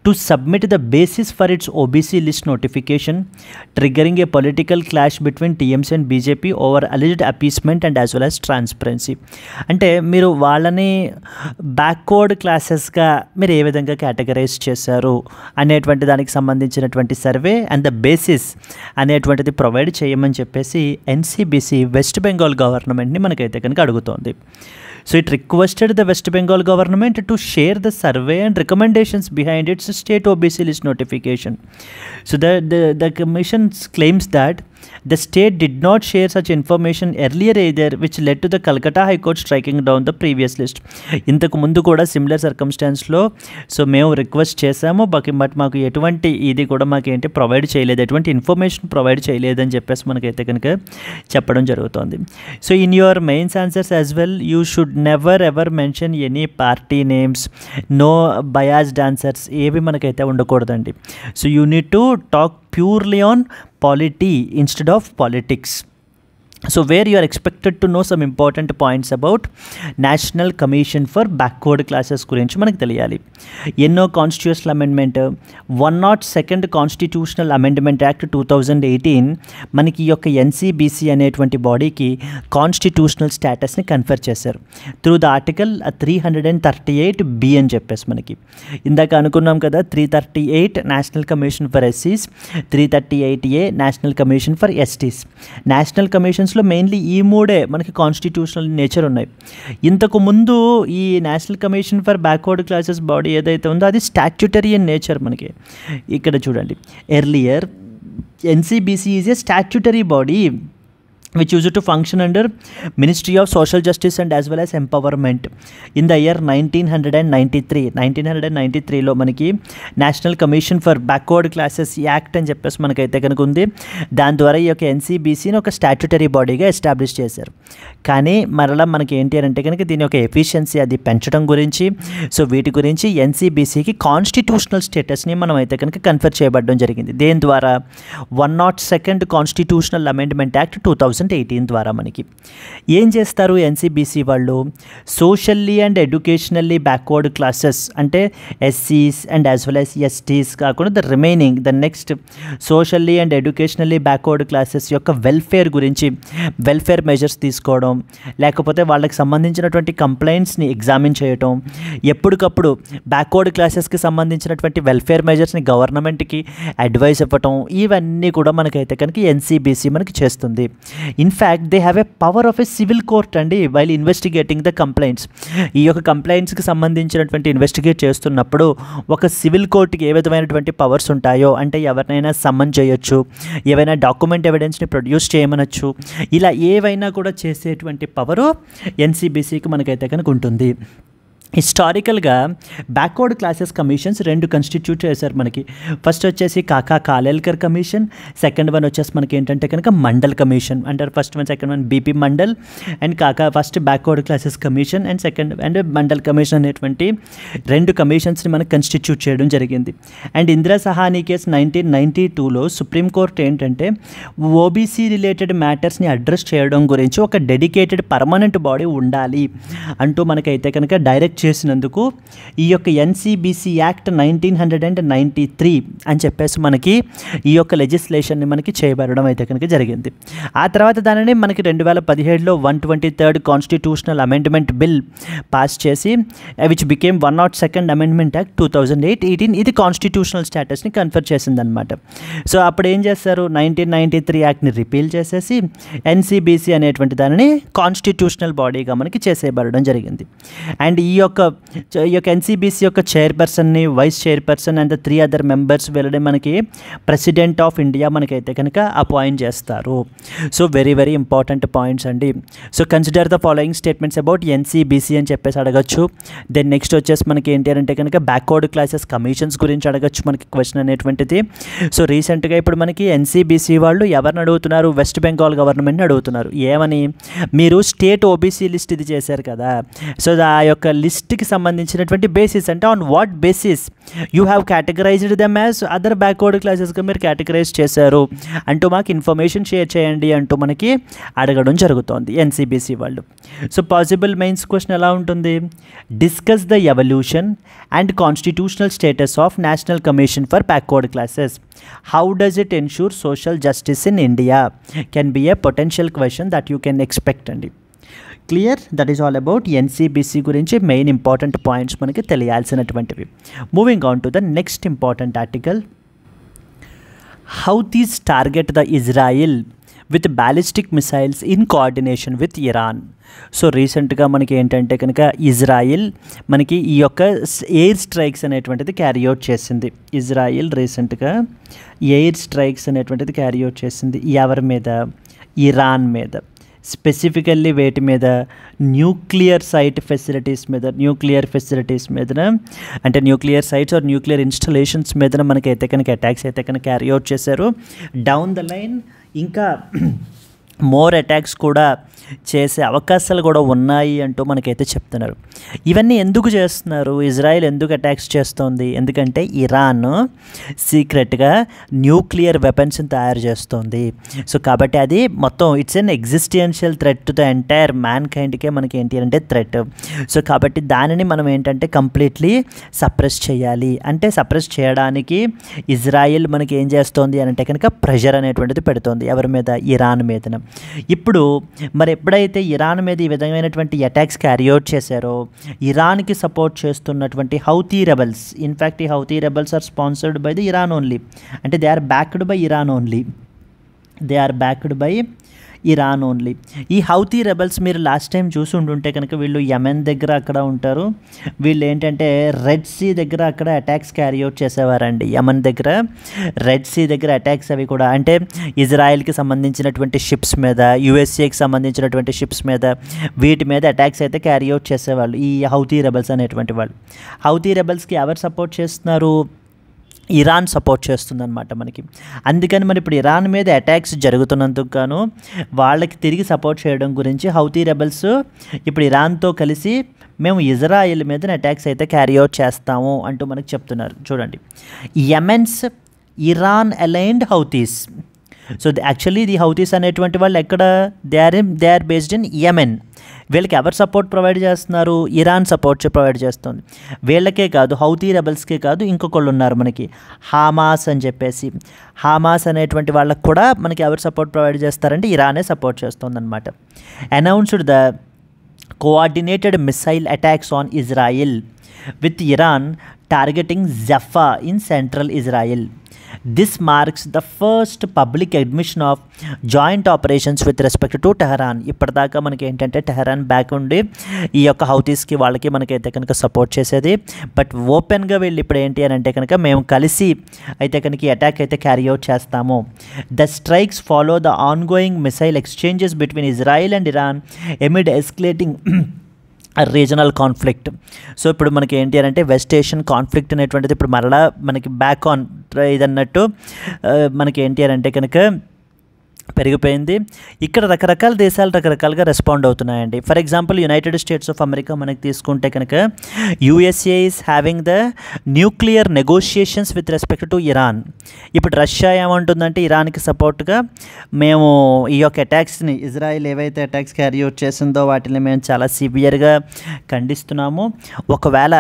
to submit the basis for its OBC list notification, triggering a political clash between TMC and BJP over alleged appeasement and as well as transparency. అంటే మీరు వాళ్ళని backward క్లాసెస్గా మీరు ఏ విధంగా categorise చేశారు అనేటువంటి దానికి సంబంధించినటువంటి సర్వే అండ్ ద బేసిస్ అనేటువంటిది ప్రొవైడ్ చేయమని చెప్పేసి ఎన్సీబీసీ వెస్ట్ బెంగాల్ గవర్నమెంట్ని మనకైతే కనుక అడుగుతోంది. So it requested the West Bengal government to share the survey and recommendations behind its state OBC list notification. So the commission claims that the state did not share such information earlier either, which led to the Calcutta High Court striking down the previous list. ఇంతకు ముందు కూడా similar సర్కమ్స్టాన్స్లో so మేము request చేసాము, but మాకు ఎటువంటి ఇది కూడా మాకు ఏంటి ప్రొవైడ్ చేయలేదు, ఎటువంటి ఇన్ఫర్మేషన్ ప్రొవైడ్ చేయలేదని చెప్పేసి మనకైతే కనుక చెప్పడం జరుగుతుంది. So in your mains answers as well you should never ever mention any party names, no biased answers ఏవి మనకైతే ఉండకూడదండి. So you need to talk purely on polity instead of politics. So where you are expected to know some important points about National Commission for Backward Classes గురించి మనకు తెలియాలి. ఎన్నో constitutional amendment 102nd constitutional amendment act 2018 మనకి ఈ యొక్క NCBC అనేటువంటి బాడీకి constitutional స్టేటస్ని కన్ఫర్ చేశారు త్రూ ద ఆర్టికల్ 338B అని చెప్పేసి మనకి ఇందాక అనుకున్నాం కదా. 338 నేషనల్ కమిషన్ ఫర్ ఎస్సీస్, 338A national commission for STs. National కమిషన్స్లో మెయిన్లీ ఈ మూడే మనకి కాన్స్టిట్యూషనల్ నేచర్ ఉన్నాయి. ఇంతకు ముందు ఈ national commission for backward classes body ఏదైతే ఉందో అది స్టాట్యుటరీ ఇన్ నేచర్. మనకి ఇక్కడ చూడండి, earlier NCBC is a statutory body which used to function under Ministry of Social Justice and as well as Empowerment in the year 1993లో మనకి national commission for backward classes act అని చెప్పేసి మనకైతే కనుక ఉంది. దాని ద్వారా ఈ యొక్క ఎన్సీబీసీని ఒక స్టాట్యుటరీ బాడీగా ఎస్టాబ్లిష్ చేశారు. కానీ మరలా మనకి ఏంటి అని అంటే కనుక దీని యొక్క ఎఫిషియన్సీ అది పెంచడం గురించి సో వీటి గురించి ఎన్సీబీసీకి కాన్స్టిట్యూషనల్ స్టేటస్ని మనం అయితే కనుక కన్ఫర్ చేయబడడం జరిగింది. దేని ద్వారా 102nd కాన్స్టిట్యూషనల్ అమెండ్మెంట్ యాక్ట్ 2018 ద్వారా మనకి ఏం చేస్తారు ఎన్సీబీసీ వాళ్ళు, socially and educationally backward classes అంటే ఎస్సీస్ అండ్ యాజ్ వెల్ యాజ్ ఎస్టీస్ కాకుండా the next socially and educationally backward classes యొక్క వెల్ఫేర్ గురించి వెల్ఫేర్ మెజర్స్ తీసుకోవడం, లేకపోతే వాళ్ళకి సంబంధించినటువంటి కంప్లైంట్స్ని ఎగ్జామిన్ చేయటం, ఎప్పటికప్పుడు బ్యాక్వర్డ్ క్లాసెస్కి సంబంధించినటువంటి వెల్ఫేర్ మెజర్స్ని గవర్నమెంట్కి అడ్వైస్ ఇవ్వటం, ఇవన్నీ కూడా మనకైతే కనుక ఎన్సీబీసీ మనకి చేస్తుంది. In fact they have a power of a civil court అండి వైల్ ఇన్వెస్టిగేటింగ్ ద కంప్లైంట్స్. ఈ యొక్క కంప్లైంట్స్కి సంబంధించినటువంటి ఇన్వెస్టిగేట్ చేస్తున్నప్పుడు ఒక సివిల్ కోర్టుకి ఏ విధమైనటువంటి పవర్స్ ఉంటాయో అంటే ఎవరినైనా సమ్మన్ చేయొచ్చు, ఏవైనా డాక్యుమెంట్ ఎవిడెన్స్ని ప్రొడ్యూస్ చేయమనొచ్చు, ఇలా ఏవైనా కూడా చేసేటువంటి పవరు ఎన్సీబీసీకి మనకైతే కనుక ఉంటుంది. హిస్టారికల్గా బ్యాక్వర్డ్ క్లాసెస్ కమిషన్స్ 2 కన్స్టిట్యూట్ చేశారు మనకి. ఫస్ట్ వచ్చేసి కాకా కాలేల్కర్ కమిషన్, సెకండ్ వన్ వచ్చేసి మనకి ఏంటంటే కనుక మండల్ కమిషన్. అంటే first one second one BP Mandal and Kaka first backward classes commission and second and Mandal commission అనేటువంటి 2 కమిషన్స్ని మనకు కన్స్టిట్యూట్ చేయడం జరిగింది. అండ్ ఇందిరా సహానీ కేసు 1992లో సుప్రీంకోర్టు ఏంటంటే ఓబీసీ రిలేటెడ్ మ్యాటర్స్ని అడ్రస్ చేయడం గురించి ఒక డెడికేటెడ్ పర్మనెంట్ బాడీ ఉండాలి అంటూ మనకైతే కనుక డైరెక్ట్ చేసినందుకు ఈ యొక్క ఎన్సీబీసీ యాక్ట్ 1993 అని చెప్పేసి మనకి ఈ యొక్క లెజిస్లేషన్ని మనకి చేయబడడం అయితే కనుక జరిగింది. ఆ తర్వాత దానిని మనకి 2017లో 123rd constitutional amendment bill pass చేసి which became 102nd amendment act 2018 ఇది కాన్స్టిట్యూషనల్ స్టేటస్ని కన్ఫర్ చేసిందనమాట. సో అప్పుడు ఏం చేస్తారు, 1993 యాక్ట్ని రిపీల్ చేసేసి ఎన్సీబీసీ అనేటువంటి దానిని కాన్స్టిట్యూషనల్ బాడీగా మనకి చేసేయబడడం జరిగింది. అండ్ ఈ యొక్క ఎన్సీబీసీ యొక్క చైర్పర్సన్ని, vice chairperson and 3 other members వెళ్ళడం మనకి ప్రెసిడెంట్ ఆఫ్ ఇండియా మనకైతే కనుక అపాయింట్ చేస్తారు. So very very important points అండి. So consider the following statements about NCBC అని చెప్పేసి అడగచ్చు. దెన్ నెక్స్ట్ వచ్చేసి మనకి ఏంటి అంటే కనుక బ్యాక్వర్డ్ క్లాసెస్ కమిషన్స్ గురించి అడగచ్చు మనకి క్వశ్చన్ అనేటువంటిది. సో రీసెంట్గా ఇప్పుడు మనకి ఎన్సీబీసీ వాళ్ళు ఎవరిని అడుగుతున్నారు? వెస్ట్ బెంగాల్ గవర్నమెంట్ని అడుగుతున్నారు. ఏమని? మీరు స్టేట్ ఓబీసీ లిస్ట్ ఇది చేశారు కదా, సో ఆ యొక్క లిస్ట్కి సంబంధించినటువంటి బేసిస్ అంటే on what basis you have categorised them as other backward క్లాసెస్గా మీరు కేటగరైజ్ చేశారు అంటూ మాకు ఇన్ఫర్మేషన్ షేర్ చేయండి అంటూ మనకి అడగడం జరుగుతోంది ఎన్సీబీసీ వాళ్ళు. సో పాసిబుల్ మెయిన్స్ క్వశ్చన్ ఎలా ఉంటుంది? Discuss the evolution and constitutional status of national commission for backward classes. How does it ensure social justice in India? Can be a potential question that you can expect అండి. Clear? That is all about NCBC గురించి main important points మనకి తెలియాల్సినటువంటివి. Moving on to the next important article. Houthis target the Israel with ballistic missiles in coordination with Iran. So రీసెంట్గా మనకి ఏంటంటే కనుక Israel మనకి ఈ యొక్క ఎయిర్ స్ట్రైక్స్ అనేటువంటిది క్యారీ అవుట్ చేసింది. ఇజ్రాయిల్ రీసెంట్గా ఎయిర్ స్ట్రైక్స్ అనేటువంటిది క్యారీ అవుట్ చేసింది. ఎవరి మీద? ఇరాన్ మీద. స్పెసిఫికల్లీ వేటి మీద? న్యూక్లియర్ సైట్ ఫెసిలిటీస్ మీద. న్యూక్లియర్ ఫెసిలిటీస్ మీదన అంటే nuclear sites or nuclear installations మీదన మనకైతే కనుక అటాక్స్ అయితే కనుక క్యారీ అవుట్ చేశారు. డౌన్ ద లైన్ ఇంకా మోర్ అటాక్స్ కూడా చేసే అవకాశాలు కూడా ఉన్నాయి అంటూ మనకైతే చెప్తున్నారు. ఇవన్నీ ఎందుకు చేస్తున్నారు? ఇజ్రాయెల్ ఎందుకు అటాక్స్ చేస్తోంది? ఎందుకంటే ఇరాన్ సీక్రెట్గా న్యూక్లియర్ వెపన్స్ని తయారు చేస్తోంది. సో కాబట్టి అది మొత్తం it's an existential threat to the entire మ్యాన్ కైండ్కే మనకి ఏంటి అంటే థ్రెట్. సో కాబట్టి దానిని మనం ఏంటంటే కంప్లీట్లీ సప్రెస్ చేయాలి. అంటే సప్రెస్ చేయడానికి ఇజ్రాయెల్ మనకి ఏం చేస్తోంది అని అంటే కనుక ప్రెషర్ అనేటువంటిది పెడుతోంది. ఎవరి మీద? ఇరాన్ మీద. ఇప్పుడు మరి ఎప్పుడైతే ఇరాన్ మీద ఈ విధమైనటువంటి అటాక్స్ క్యారీ అవుట్ చేశారో ఇరాన్కి సపోర్ట్ చేస్తున్నటువంటి హౌతీ రెబల్స్, ఇన్ఫ్యాక్ట్ ఈ Houthi rebels are sponsored by the Iran only, అంటే they are backed by Iran only. Iran only. ఈ హౌతీ రెబల్స్ మీరు లాస్ట్ టైం చూసి ఉండుంటే కనుక వీళ్ళు యెమెన్ దగ్గర అక్కడ ఉంటారు. వీళ్ళు ఏంటంటే రెడ్ సీ దగ్గర అక్కడ అటాక్స్ క్యారీ అవుట్ చేసేవారండి. యెమెన్ దగ్గర రెడ్ సీ దగ్గర అటాక్స్ అవి కూడా అంటే ఇజ్రాయెల్కి సంబంధించినటువంటి షిప్స్ మీద, యుఎస్ఏకి సంబంధించినటువంటి షిప్స్ మీద, వీటి మీద అటాక్స్ అయితే క్యారీ అవుట్ చేసేవాళ్ళు ఈ హౌతీ రెబల్స్ అనేటువంటి వాళ్ళు. హౌతీ రెబల్స్కి ఎవరు సపోర్ట్ చేస్తున్నారు? ఇరాన్ సపోర్ట్ చేస్తుందన్నమాట మనకి. అందుకని మరి ఇప్పుడు ఇరాన్ మీద అటాక్స్ జరుగుతున్నందుకు గాను వాళ్ళకి తిరిగి సపోర్ట్ చేయడం గురించి హౌతీ రెబల్స్ ఇప్పుడు ఇరాన్తో కలిసి మేము ఇజ్రాయెల్ మీద అటాక్స్ అయితే క్యారీ అవుట్ చేస్తాము అంటూ మనకు చెప్తున్నారు. చూడండి, Yemen's Iran aligned Houthis. So actually the Houthis అనేటువంటి వాళ్ళు ఎక్కడ? They are based in Yemen. వీళ్ళకి ఎవరు సపోర్ట్ ప్రొవైడ్ చేస్తున్నారు? ఇరాన్ సపోర్ట్ ప్రొవైడ్ చేస్తుంది. వీళ్ళకే కాదు, హౌతీ రెబల్స్కే కాదు, ఇంకొకళ్ళు ఉన్నారు మనకి హామాస్ అని చెప్పేసి. హామాస్ అనేటువంటి వాళ్ళకు కూడా మనకి ఎవరు సపోర్ట్ ప్రొవైడ్ చేస్తారంటే ఇరానే సపోర్ట్ చేస్తుంది అనమాట. Announced the coordinated missile attacks on Israel with Iran targeting Jaffa in central Israel. This marks the first public admission of joint operations with respect to Tehran. ఇప్పటిదాకా మనకి ఏంటంటే టెహరాన్ బ్యాక్ ఉండి ఈ యొక్క హౌతీస్కి వాళ్ళకి మనకైతే కనుక సపోర్ట్ చేసేది. బట్ ఓపెన్గా వీళ్ళు ఇప్పుడు ఏంటి అని అంటే కనుక మేము కలిసి అయితే కనుక ఈ అటాక్ అయితే క్యారీ అవుట్ చేస్తాము. The strikes follow the ongoing missile exchanges between Israel and Iran amid escalating regional conflict. So ఇప్పుడు మనకి ఏంటి అని అంటే వెస్ట్ ఏషియన్ కాన్ఫ్లిక్ట్ అనేటువంటిది ఇప్పుడు మరలా మనకి బ్యాక్ ఆన్ ఇదన్నట్టు మనకి ఏంటి అని అంటే కనుక పెరిగిపోయింది. ఇక్కడ రకరకాల దేశాలు రకరకాలుగా రెస్పాండ్ అవుతున్నాయండి. For example United States of America మనకి తీసుకుంటే కనుక USA is having the nuclear negotiations with respect to Iran. ఇప్పుడు రష్యా ఏమంటుందంటే ఇరాన్కి సపోర్ట్గా మేము ఈ యొక్క అటాక్స్ని, ఇజ్రాయెల్ ఏవైతే అటాక్స్ క్యారీ అవుట్ చేసిందో వాటిని మేము చాలా సివియర్గా ఖండిస్తున్నాము. ఒకవేళ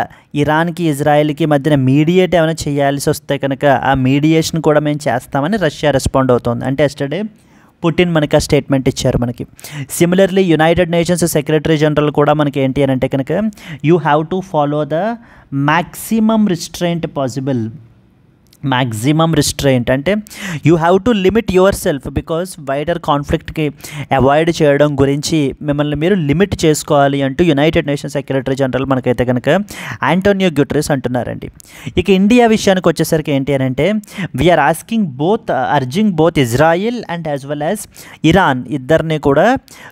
ఇరాన్కి ఇజ్రాయెల్కి మధ్యన మీడియేట్ ఏమైనా చేయాల్సి వస్తే కనుక ఆ మీడియేషన్ కూడా మేము చేస్తామని రష్యా రెస్పాండ్ అవుతుంది. అంటే ఎస్టర్డే పుటిన్ మనకి ఆ స్టేట్మెంట్ ఇచ్చారు మనకి. Similarly United Nations secretary general కూడా మనకి ఏంటి అని అంటే కనుక you have to follow the maximum restraint possible maximum restraint అంటే you have to limit yourself, because wider కాన్ఫ్లిక్ట్కి అవాయిడ్ చేయడం గురించి మిమ్మల్ని మీరు లిమిట్ చేసుకోవాలి అంటూ యునైటెడ్ నేషన్స్ సెక్రటరీ జనరల్ మనకైతే కనుక ఆంటోనియో గ్యూటెరస్ అంటున్నారండి. ఇక ఇండియా విషయానికి వచ్చేసరికి ఏంటి అని అంటే we are asking both, urging both Israel and as well as Iran ఇద్దరిని కూడా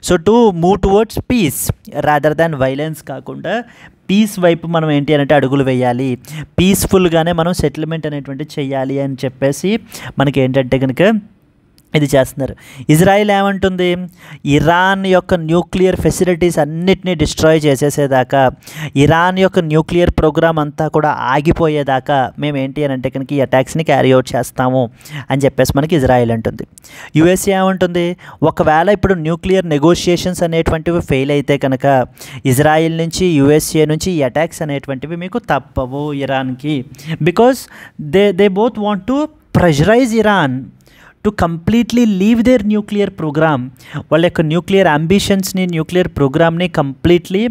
so to move towards peace rather than violence కాకుండా పీస్ వైపు మనం ఏంటి అంటే అడుగులు వేయాలి, పీస్ఫుల్గానే మనం సెటిల్మెంట్ అనేటువంటి చెయ్యాలి అని చెప్పేసి మనకి ఏంటంటే కనుక ఇది చేస్తున్నారు. ఇజ్రాయిల్ ఏమంటుంది, ఇరాన్ యొక్క న్యూక్లియర్ ఫెసిలిటీస్ అన్నిటినీ డిస్ట్రాయ్ చేసేసేదాకా, ఇరాన్ యొక్క న్యూక్లియర్ ప్రోగ్రామ్ అంతా కూడా ఆగిపోయేదాకా మేము ఏంటి అని అంటే కనుక ఈ అటాక్స్ని క్యారీ అవుట్ చేస్తాము అని చెప్పేసి మనకి ఇజ్రాయిల్ అంటుంది. యుఎస్ఏ ఏమంటుంది, ఒకవేళ ఇప్పుడు న్యూక్లియర్ నెగోషియేషన్స్ అనేటువంటివి ఫెయిల్ అయితే కనుక ఇజ్రాయిల్ నుంచి యుఎస్ఏ నుంచి ఈ అటాక్స్ అనేటువంటివి మీకు తప్పవు ఇరాన్కి, because they both want to pressurise Iran to completely leave their nuclear programme. వాళ్ళ యొక్క న్యూక్లియర్ అంబిషన్స్ని, న్యూక్లియర్ ప్రోగ్రామ్ని కంప్లీట్లీ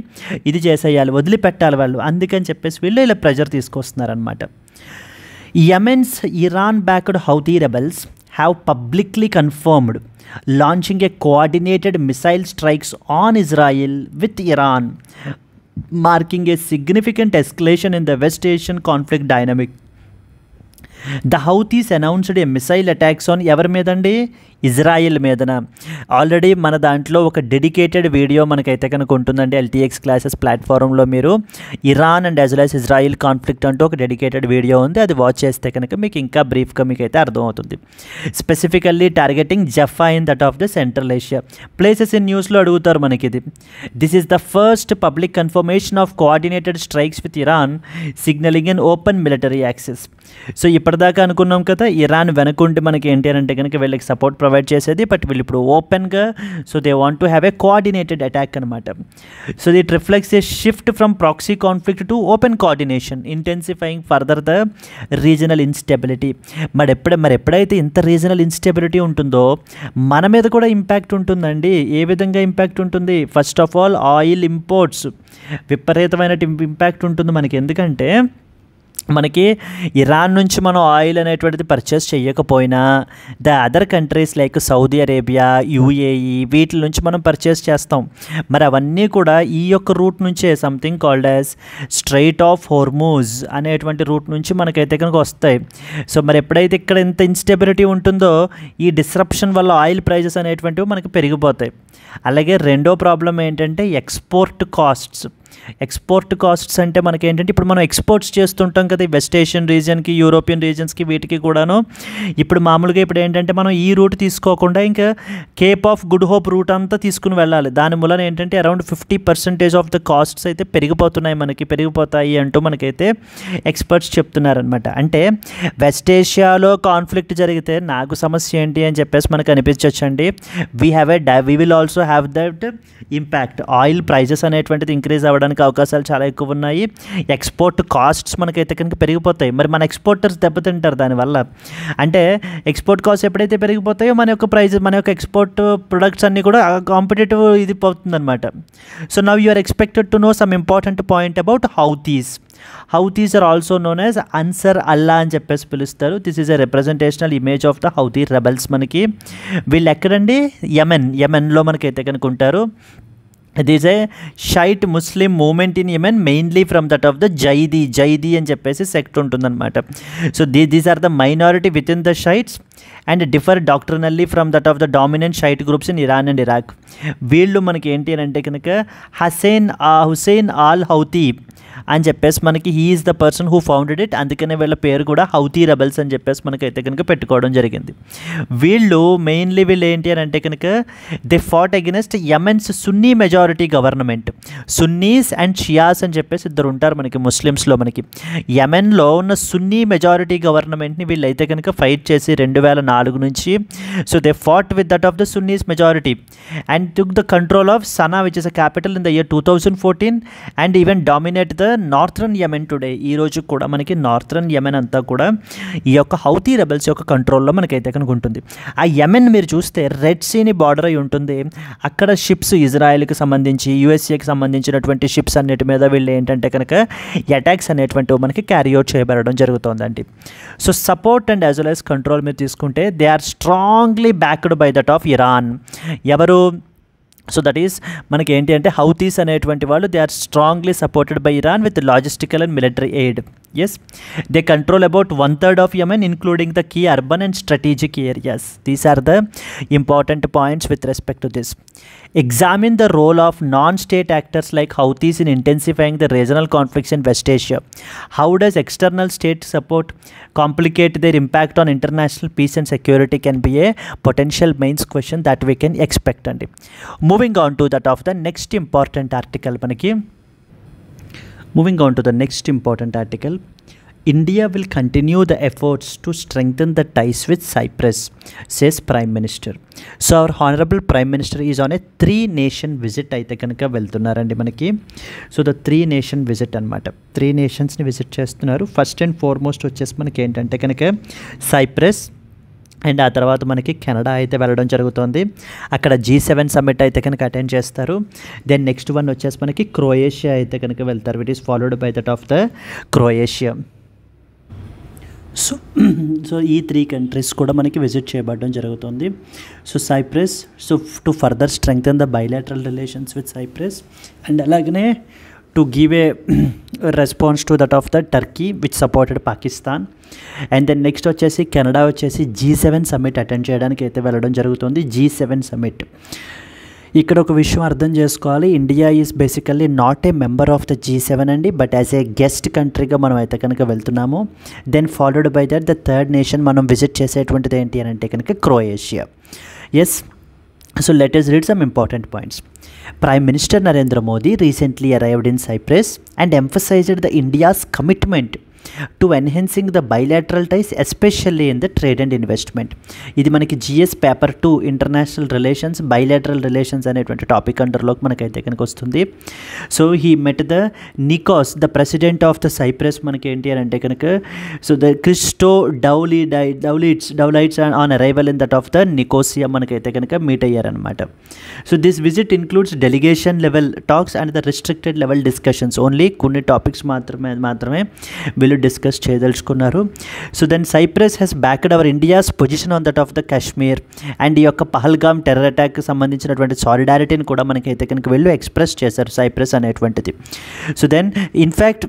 ఇది చేసేయాలి, వదిలిపెట్టాలి వాళ్ళు. అందుకని చెప్పేసి వీళ్ళు ఇలా ప్రెజర్ తీసుకొస్తున్నారనమాట. Yemen's Iran backed Houthi rebels have publicly confirmed launching a coordinated missile strikes on Israel with Iran, marking a significant escalation in the West Asian conflict dynamic. The Houthis announced a missile attacks on ఎవరి మీదండి, Israel మీదన. Already మన దాంట్లో ఒక dedicated video మనకైతే కనుక ఉంటుందండి LTX classes ప్లాట్ఫారంలో. మీరు Iran and as well as Israel conflict అంటూ ఒక డెడికేటెడ్ వీడియో ఉంది, అది వాచ్ చేస్తే కనుక మీకు ఇంకా బ్రీఫ్గా మీకు అయితే అర్థమవుతుంది. Specifically targeting Jaffa in that of the central Asia places in న్యూస్లో అడుగుతారు మనకి ఇది. This is the first public confirmation of coordinated strikes with Iran signalling an open military access. So ఇప్పటిదాకా అనుకున్నాం కదా ఇరాన్ వెనకుండి మనకి ఏంటి అంటే కనుక వీళ్ళకి సపోర్ట్ ప్రొవైడ్ చేసేది, బట్ వీళ్ళు ఇప్పుడు ఓపెన్గా so they want to have a coordinated attack అనమాట. So it reflects a shift from proxy conflict to open coordination, intensifying further the regional instability. మరి ఎప్పుడైతే ఇంత రీజనల్ ఇన్స్టెబిలిటీ ఉంటుందో మన మీద కూడా ఇంపాక్ట్ ఉంటుందండి. ఏ విధంగా ఇంపాక్ట్ ఉంటుంది, first of all oil imports విపరీతమైన ఇంపాక్ట్ ఉంటుంది మనకి. ఎందుకంటే మనకి ఇరాన్ నుంచి మనం ఆయిల్ అనేటువంటిది పర్చేస్ చేయకపోయినా the other countries like Saudi Arabia, UAE వీటి నుంచి మనం పర్చేస్ చేస్తాం. మరి అవన్నీ కూడా ఈ యొక్క రూట్ నుంచే something called as strait of Hormuz అనేటువంటి రూట్ నుంచి మనకైతే కనుక వస్తాయి. సో మరి ఎప్పుడైతే ఇక్కడ ఇంత ఇన్స్టెబిలిటీ ఉంటుందో ఈ డిస్రప్షన్ వల్ల ఆయిల్ ప్రైజెస్ అనేటువంటివి మనకి పెరిగిపోతాయి. అలాగే రెండో ప్రాబ్లం ఏంటంటే ఎక్స్పోర్ట్ కాస్ట్స్. ఎక్స్పోర్ట్ కాస్ట్స్ అంటే మనకి ఏంటంటే ఇప్పుడు మనం ఎక్స్పోర్ట్స్ చేస్తుంటాం కదా వెస్ట్ ఏషియన్ రీజియన్కి, యూరోపియన్ రీజియన్స్కి, వీటికి కూడాను. ఇప్పుడు మామూలుగా ఇప్పుడు ఏంటంటే మనం ఈ రూట్ తీసుకోకుండా ఇంకా Cape of Good Hope route అంతా తీసుకుని వెళ్ళాలి. దాని మూలన ఏంటంటే అరౌండ్ 50% ఆఫ్ ద కాస్ట్స్ అయితే పెరిగిపోతాయి అంటూ మనకైతే ఎక్స్పర్ట్స్ చెప్తున్నారనమాట. అంటే వెస్ట్ ఏషియాలో కాన్ఫ్లిక్ట్ జరిగితే నాకు సమస్య ఏంటి అని చెప్పేసి మనకు అనిపించవచ్చండి. We will also have that impact. Oil prices అనేటువంటిది ఇంక్రీజ్ అవ్వడానికి అవకాశాలు చాలా ఎక్కువ ఉన్నాయి. ఎక్స్పోర్ట్ కాస్ట్స్ మనకైతే కనుక పెరిగిపోతాయి. మరి మన ఎక్స్పోర్టర్స్ దెబ్బతింటారు దానివల్ల. అంటే ఎక్స్పోర్ట్ కాస్ట్ ఎప్పుడైతే పెరిగిపోతాయో మన యొక్క ప్రైజ్, మన యొక్క ఎక్స్పోర్ట్ ప్రొడక్ట్స్ అన్నీ కూడా కాంపిటేటివ్ ఇది పోతుందన్నమాట. So now you are expected to know some important point about Houthis. Houthis are also known as Ansar Allah అని చెప్పేసి పిలుస్తారు. This is a representational image of the Houthi rebels. మనకి వీళ్ళు ఎక్కడండి, యెమెన్లో మనకైతే కనుక ఉంటారు. This a Shiite Muslim movement in Yemen mainly from that of the Zaidi అని చెప్పేసి సెక్ట్ ఉంటుందన్నమాట. So these are the minority within the Shiites and differ doctrinally from that of the dominant Shiite groups in Iran and Iraq. వీళ్ళు మనకి ఏంటి అని అంటే కనుక Hussain all Houthi అని చెప్పేసి మనకి he is the person who founded it. అందుకనే వీళ్ళ పేరు కూడా హౌతీ రెబల్స్ అని చెప్పేసి మనకైతే కనుక పెట్టుకోవడం జరిగింది. వీళ్ళు ఏంటి అని అంటే కనుక they fought against Yemen's Sunni majority government. Sunnis and Shias అని చెప్పేసి ఇద్దరు ఉంటారు మనకి ముస్లిమ్స్లో. మనకి యెమెన్లో ఉన్న సున్నీ మెజారిటీ గవర్నమెంట్ని వీళ్ళైతే కనుక ఫైట్ చేసి 2004 నుంచి so they fought with that of the Sunny's majority and took the control of Sana which is a capital in the year 2014 and even dominate the the northern Yemen today, ఈరోజు కూడా మనకి northern Yemen అంతా కూడా ఈ యొక్క Houthi rebels యొక్క కంట్రోల్లో మనకైతే కనుక ఉంటుంది. ఆ యెమెన్ మీరు చూస్తే రెడ్ సీని బార్డర్ అయి ఉంటుంది. అక్కడ షిప్స్ ఇజ్రాయెల్కి సంబంధించి యూఎస్ఏకి సంబంధించినటువంటి షిప్స్ అన్నిటి మీద వీళ్ళు ఏంటంటే కనుక అటాక్స్ అనేటువంటివి మనకి క్యారీ అవుట్ చేయబడడం జరుగుతుందండి. So support and as well as control మీరు తీసుకుంటే they are strongly backed by that of Iran. ఎవరు? సో దట్ ఈస్ మనకి ఏంటి అంటే హౌతీస్ అనేటువంటి వాళ్ళు they are strongly supported by Iran with logistical and military aid. Yes, they control about 1/3 of Yemen including the key urban and strategic areas. These are the important points with respect to this. Examine the role of non-state actors like Houthis in intensifying the regional conflicts in West Asia. How does external state support complicate their impact on international peace and security can be a potential mains question that we can expect. And moving on to that of the next important article, India will continue the efforts to strengthen the ties with Cyprus, says Prime Minister. So our Honorable Prime Minister is on a 3-nation visit అయితే కనుక వెళ్తున్నారండి మనకి. So the 3-nation visit అనమాట. 3 నేషన్స్ని visit చేస్తున్నారు. First and foremost వచ్చేసి మనకి ఏంటంటే కనుక సైప్రస్ అండ్ ఆ తర్వాత మనకి కెనడా అయితే వెళ్ళడం జరుగుతుంది. అక్కడ G7 సమ్మిట్ అయితే కనుక అటెండ్ చేస్తారు. దెన్ నెక్స్ట్ వన్ వచ్చేసి మనకి క్రొయేషియా అయితే కనుక వెళ్తారు. It is followed by that of the Croatia. So ఈ 3 కంట్రీస్ కూడా మనకి విజిట్ చేయబడడం జరుగుతుంది. So Cyprus, so to further strengthen the bilateral relations with Cyprus and అలాగనే to give a response to that of the Turkey which supported Pakistan. And then next వచ్చేసి Canada వచ్చేసి G7 summit attend చేయడానికి అయితే వెళ్ళడం జరుగుతుంది. G7 summit. ఇక్కడ ఒక విషయం అర్థం చేసుకోవాలి, India is basically not a member of the G7 అండి, బట్ యాజ్ ఏ గెస్ట్ కంట్రీగా మనం అయితే కనుక వెళ్తున్నాము. Then followed by that the 3rd nation మనం విజిట్ చేసేటువంటిది ఏంటి అని అంటే కనుక Croatia. Yes, so let us read some important points. Prime Minister Narendra Modi recently arrived in Cyprus and emphasized the India's commitment to enhancing the bilateral ties, especially in the trade and investment. ఇది మనకి GS paper 2 international relations bilateral relations అనేటువంటి topic అండర్లోకి మనకైతే కనుక వస్తుంది. So he met the Nikos the president of the Cyprus మనకి ఏంటి అని అంటే కనుక so the Christodoulides on arrival in that of the Nicosia మనకైతే కనుక మీట్ అయ్యారనమాట. So this visit includes delegation level talks and the restricted level discussions. Only కొన్ని topics మాత్రమే వీళ్ళు డిస్కస్ చేయదలుచుకున్నారు. So then Cyprus has backed hour India's position on that of the Kashmir and ఈ యొక్క Pahalgam terror అటాక్కి సంబంధించినటువంటి సాలిడారిటీని కూడా మనకైతే కనుక వీళ్ళు ఎక్స్ప్రెస్ చేశారు సైప్రస్ అనేటువంటిది. సో దెన్ ఇన్ఫ్యాక్ట్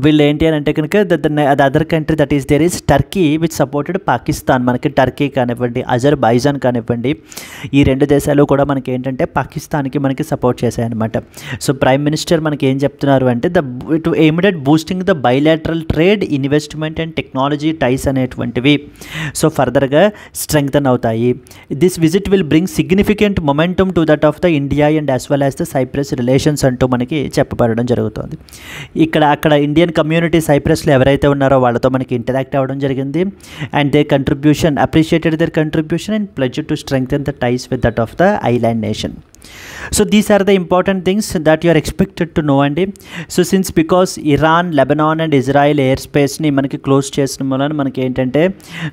వీళ్ళు ఏంటి అని అంటే కనుక the other country that is there is Turkey which supported Pakistan. మనకి టర్కీ కానివ్వండి, అజర్బైజాన్ కానివ్వండి, ఈ 2 దేశాలు కూడా మనకి ఏంటంటే పాకిస్తాన్కి మనకి సపోర్ట్ చేశాయన్నమాట. సో ప్రైమ్ మినిస్టర్ మనకి ఏం చెప్తున్నారు అంటే to aimed at boosting the bilateral trade, investment and technology ties అనేటువంటివి సో ఫర్దర్గా స్ట్రెంగ్తన్ అవుతాయి. This visit will bring significant momentum to that of the India and as well as the Cyprus relations అంటూ మనకి చెప్పబడడం జరుగుతుంది. అక్కడ Indian community సైప్రస్లో ఎవరైతే ఉన్నారో వాళ్ళతో మనకి ఇంటరాక్ట్ అవ్వడం జరిగింది. And they contribution appreciated their contribution and pledge to strengthen the ties with that of the island nation. So these are the important things that you are expected to know అండి. So since because Iran, Lebanon and Israel air స్పేస్ని మనకి close చేసిన వలన మనకి ఏంటంటే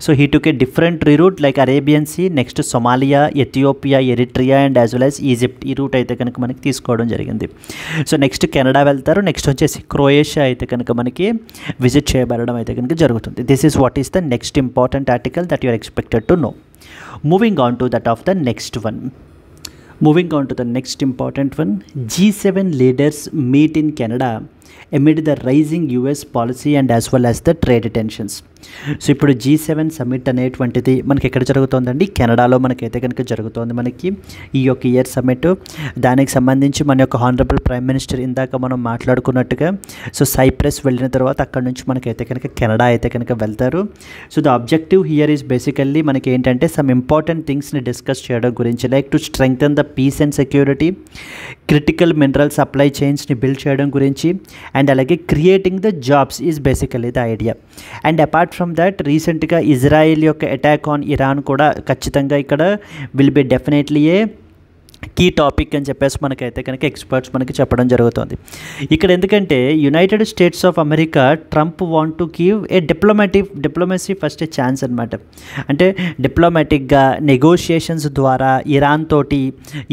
so he took a different route like Arabian sea, next Somalia, Ethiopia, Eritrea and as well as Egypt. ఈ route అయితే కనుక మనకి తీసుకోవడం జరిగింది. సో నెక్స్ట్ కెనడా వెళ్తారు. నెక్స్ట్ వచ్చేసి క్రొయేషియా అయితే కనుక మనకి విజిట్ చేయబడడం అయితే కనుక జరుగుతుంది. This is what is the next important article that you are expected to know. Moving on to that of the next one. Moving on to the next important one, G7 leaders meet in Canada amid the rising US policy and as well as the trade tensions. So ఇప్పుడు G7 summit అనేటువంటిది మనకి ఎక్కడ జరుగుతుందండి, కెనడాలో మనకైతే కనుక జరుగుతుంది. మనకి ఈ యొక్క ఇయర్ సమ్మిట్, దానికి సంబంధించి మన యొక్క హానరబుల్ ప్రైమ్ మినిస్టర్ ఇందాక మనం మాట్లాడుకున్నట్టుగా సో సైప్రస్ వెళ్ళిన తర్వాత అక్కడ నుంచి మనకైతే కనుక కెనడా అయితే కనుక వెళ్తారు. So the objective here is basically మనకి ఏంటంటే సమ్ ఇంపార్టెంట్ థింగ్స్ని డిస్కస్ చేయడం గురించి, like to strengthen the peace and security, critical mineral supply చైన్స్ని బిల్డ్ చేయడం గురించి, అండ్ అలాగే creating the jobs is basically the idea. And apart from that రీసెంట్గా ఇజ్రాయెల్ యొక్క అటాక్ ఆన్ ఇరాన్ కూడా ఖచ్చితంగా ఇక్కడ will be definitely a key topic అని చెప్పేసి మనకైతే కనుక ఎక్స్పర్ట్స్ మనకి చెప్పడం జరుగుతుంది. ఇక్కడ ఎందుకంటే United States of America Trump want to give A diplomacy first A chance అనమాట. అంటే డిప్లొమాటిక్గా నెగోషియేషన్స్ ద్వారా ఇరాన్ తోటి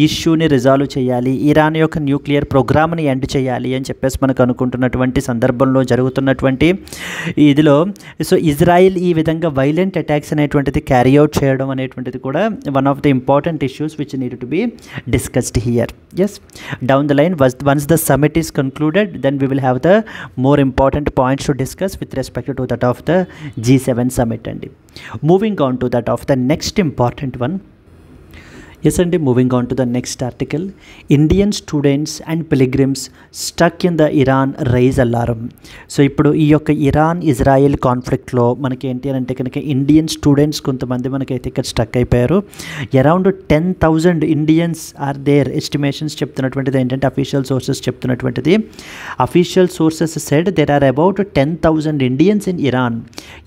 ఇష్యూని రిజాల్వ్ చేయాలి, ఇరాన్ యొక్క న్యూక్లియర్ ప్రోగ్రామ్ని ఎండ్ చేయాలి అని చెప్పేసి మనకు అనుకుంటున్నటువంటి సందర్భంలో జరుగుతున్నటువంటి ఇదిలో సో ఇజ్రాయిల్ ఈ విధంగా వైలెంట్ అటాక్స్ అనేటువంటిది క్యారీ అవుట్ చేయడం అనేటువంటిది కూడా one of the important issues which need to B discussed here. Yes, down the line once the summit is concluded, then we will have the more important points to discuss with respect to that of the G7 summit. And moving on to that of the next important one. Yes, and moving on to the next article, Indian students and pilgrims stuck in the Iran raise alarm. So ఇప్పుడు ఈ యొక్క Iran Israel కాన్ఫ్లిక్ట్లో మనకి ఏంటి అంటే కనుక Indian students కొంతమంది మనకైతే ఇక్కడ స్టక్ అయిపోయారు. Around 10,000 Indians are there estimations చెప్తున్నటువంటిది ఏంటంటే అఫీషియల్ సోర్సెస్ చెప్తున్నటువంటిది. Official sources said there are about 10,000 Indians in Iran,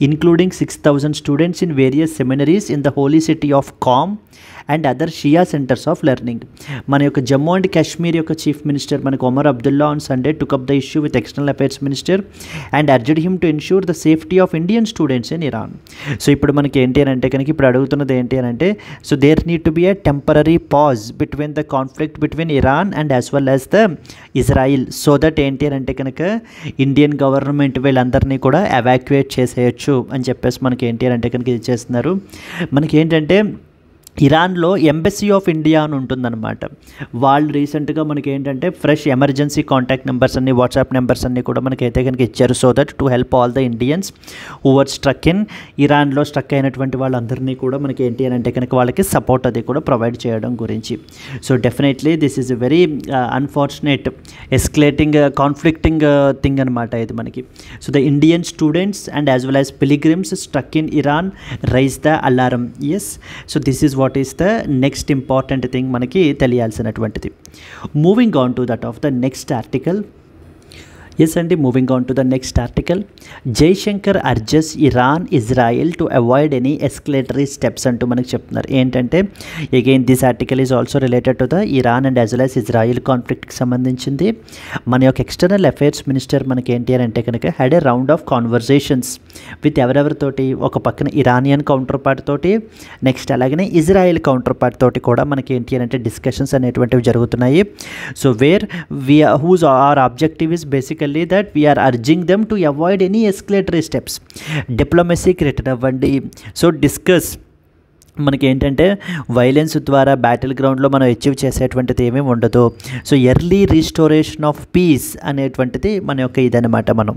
including 6,000 students in various seminaries in the holy city of Qom and other Shia centres of learning. మన యొక్క Jammu and Kashmir యొక్క chief minister మనకు Omar Abdullah on Sunday took up the issue with external affairs minister and urged him to ensure the safety of Indian students in Iran. So ఇప్పుడు మనకి ఏంటి అని అంటే కనుక ఇప్పుడు అడుగుతున్నది ఏంటి అని అంటే so there need to be a temporary pause between the conflict between Iran and as well as the Israel so that ఏంటి అని అంటే కనుక ఇండియన్ గవర్నమెంట్ వీళ్ళందరినీ కూడా ఎవాక్యుయేట్ చేసేయచ్చు అని చెప్పేసి మనకి ఏంటి అని అంటే కనుక ఇది చేస్తున్నారు. మనకి ఏంటంటే ఇరాన్లో ఎంబసీ ఆఫ్ ఇండియా అని ఉంటుందన్నమాట. వాళ్ళు రీసెంట్గా మనకి ఏంటంటే ఫ్రెష్ ఎమర్జెన్సీ కాంటాక్ట్ నెంబర్స్ అన్ని వాట్సాప్ నెంబర్స్ అన్నీ కూడా మనకి అయితే కనుక ఇచ్చారు so that to help all the Indians who were struck in ఇరాన్లో స్ట్రక్ అయినటువంటి వాళ్ళందరినీ కూడా మనకి ఏంటి అని అంటే కనుక వాళ్ళకి సపోర్ట్ అది కూడా ప్రొవైడ్ చేయడం గురించి. So definitely this is a very unfortunate escalating conflicting thing అనమాట ఇది మనకి. So the Indian students and as well as pilgrims struck in Iran raise the alarm. Yes, so this is what is the next important thing మనకి తెలియాల్సినటువంటిది. Moving on to that of the next article. Yes అండి, moving on to the next article. Jaishankar urges Iran Israel to avoid any escalatory steps అంటూ మనకి చెప్తున్నారు. ఏంటంటే again this article is also related to the Iran and as well as Israel కాన్ఫ్లిక్ట్కి సంబంధించింది. మన యొక్క external affairs minister మనకి ఏంటి అని అంటే కనుక had a round of conversations with ఎవరెవరితోటి, ఒక పక్కన ఇరానియన్ కౌంటర్ పార్ట్ తోటి, నెక్స్ట్ అలాగనే ఇజ్రాయెల్ కౌంటర్ పార్ట్ తోటి కూడా మనకి ఏంటి అని అంటే డిస్కషన్స్ అనేటువంటివి జరుగుతున్నాయి. So where whose are objective is basically that we are urging them to avoid any escalatory steps. డిప్లొమసీకి రిటర్న్ అవ్వండి. సో డిస్కస్ మనకి ఏంటంటే వైలెన్స్ ద్వారా బ్యాటిల్ గ్రౌండ్లో మనం అచీవ్ చేసేటువంటిది ఏమీ ఉండదు. So early restoration of piece అనేటువంటిది మన యొక్క ఇదనమాట మనం.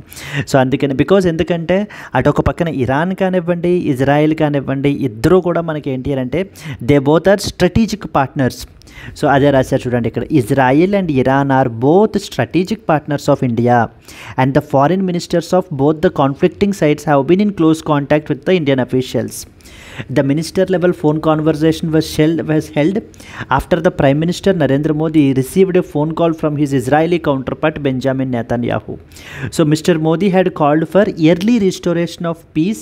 సో అందుకని ఎందుకంటే అటు ఒక పక్కన ఇరాన్ కానివ్వండి ఇజ్రాయెల్ కానివ్వండి ఇద్దరూ కూడా మనకి ఏంటి అంటే they both are strategic partners. So అదే రాశారు చూడండి ఇక్కడ, Israel and Iran are both strategic partners of India and the foreign ministers of both the conflicting sides have been in close contact with the Indian officials. The minister level phone conversation was held after the Prime Minister Narendra Modi received a phone call from his Israeli counterpart Benjamin Netanyahu. So Mr. Modi had called for early restoration of peace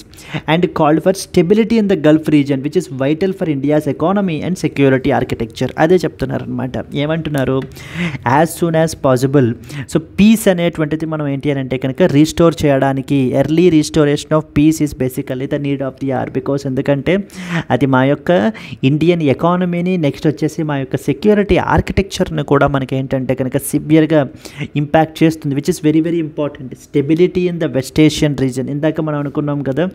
and called for stability in the Gulf region, which is vital for India's economy and security architecture. అదే చెప్తున్నారు అనమాట. ఏమంటున్నారు, as soon as possible. So peace అనేటువంటిది మనం ఏంటి అని అంటే కనుక రీస్టోర్ చేయడానికి early restoration of peace is basically the need of the hour. Because ఎందుకంటే అది మా యొక్క ఇండియన్ ఎకానమీని నెక్స్ట్ వచ్చేసి మా యొక్క సెక్యూరిటీ ఆర్కిటెక్చర్ని కూడా మనకి ఏంటంటే కనుక సివియర్గా ఇంపాక్ట్ చేస్తుంది, which is very very important. Stability in the West Asian reason, ఇందాక మనం అనుకున్నాం కదా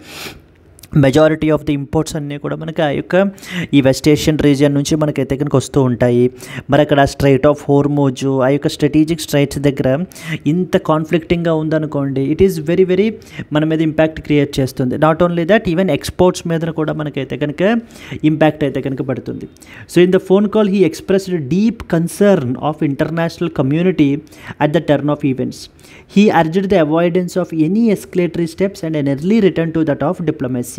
మెజారిటీ ఆఫ్ ది ఇంపోర్ట్స్ అన్నీ కూడా మనకి ఆ యొక్క ఈ వెస్ట్ ఏషియన్ రీజియన్ నుంచి మనకైతే కనుక వస్తూ ఉంటాయి. మరి అక్కడ స్ట్రైట్ ఆఫ్ హోర్మోజ్ ఆ యొక్క స్ట్రాటజిక్ స్ట్రైట్స్ దగ్గర ఇంత కాన్ఫ్లిక్టింగ్గా ఉందనుకోండి, ఇట్ ఈస్ వెరీ వెరీ మన మీద ఇంపాక్ట్ క్రియేట్ చేస్తుంది. Not only that, even exports మీద కూడా మనకైతే కనుక ఇంపాక్ట్ అయితే కనుక పడుతుంది. So in the phone call he expressed deep concern of international community at the turn off events. He urged the avoidance of any escalatory steps and an early return to that of diplomacy.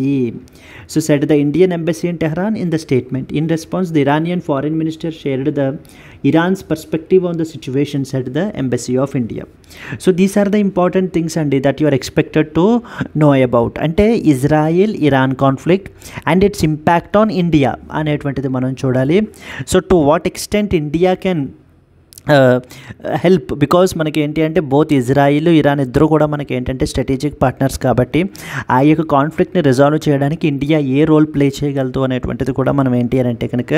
So said the Indian embassy in Tehran in the statement. In response, the Iranian foreign minister shared the Iran's perspective on the situations at the Embassy of India. So these are the important things and that you are expected to know about. అంటే Israel Iran conflict and it's impact on India అనేటువంటిది మనం చూడాలి. So to what extent India can help, because మనకి ఏంటి అంటే both Israel Iran ఇద్దరు కూడా మనకి ఏంటంటే స్ట్రాటజిక్ పార్ట్నర్స్ కాబట్టి ఆ యొక్క కాన్ఫ్లిక్ట్ని రిజాల్వ్ చేయడానికి ఇండియా ఏ రోల్ ప్లే చేయగలదు అనేటువంటిది కూడా మనం ఏంటి అని అంటే కనుక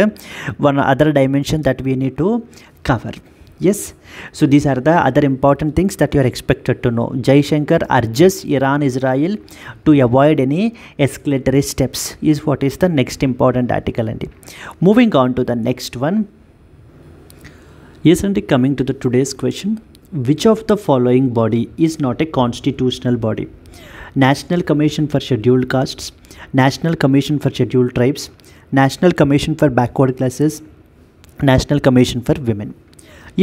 one other dimension that we need to cover. Yes, so these are the other important things that you are expected to know. Jaishankar urges Iran Israel to avoid any escalatory steps is what is the next important article. And moving on to the next one. Yes, and coming to the today's question, which of the following body is not a constitutional body? National Commission for Scheduled Castes, National Commission for Scheduled Tribes, National Commission for Backward Classes, National Commission for Women.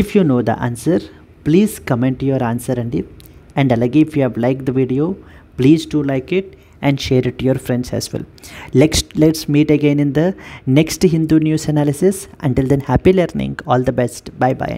If you know the answer, please comment your answer and alage if you have liked the video, please do like it and share it to your friends as well. Let's meet again in the next Hindu news analysis. Until then, happy learning. All the best. Bye bye.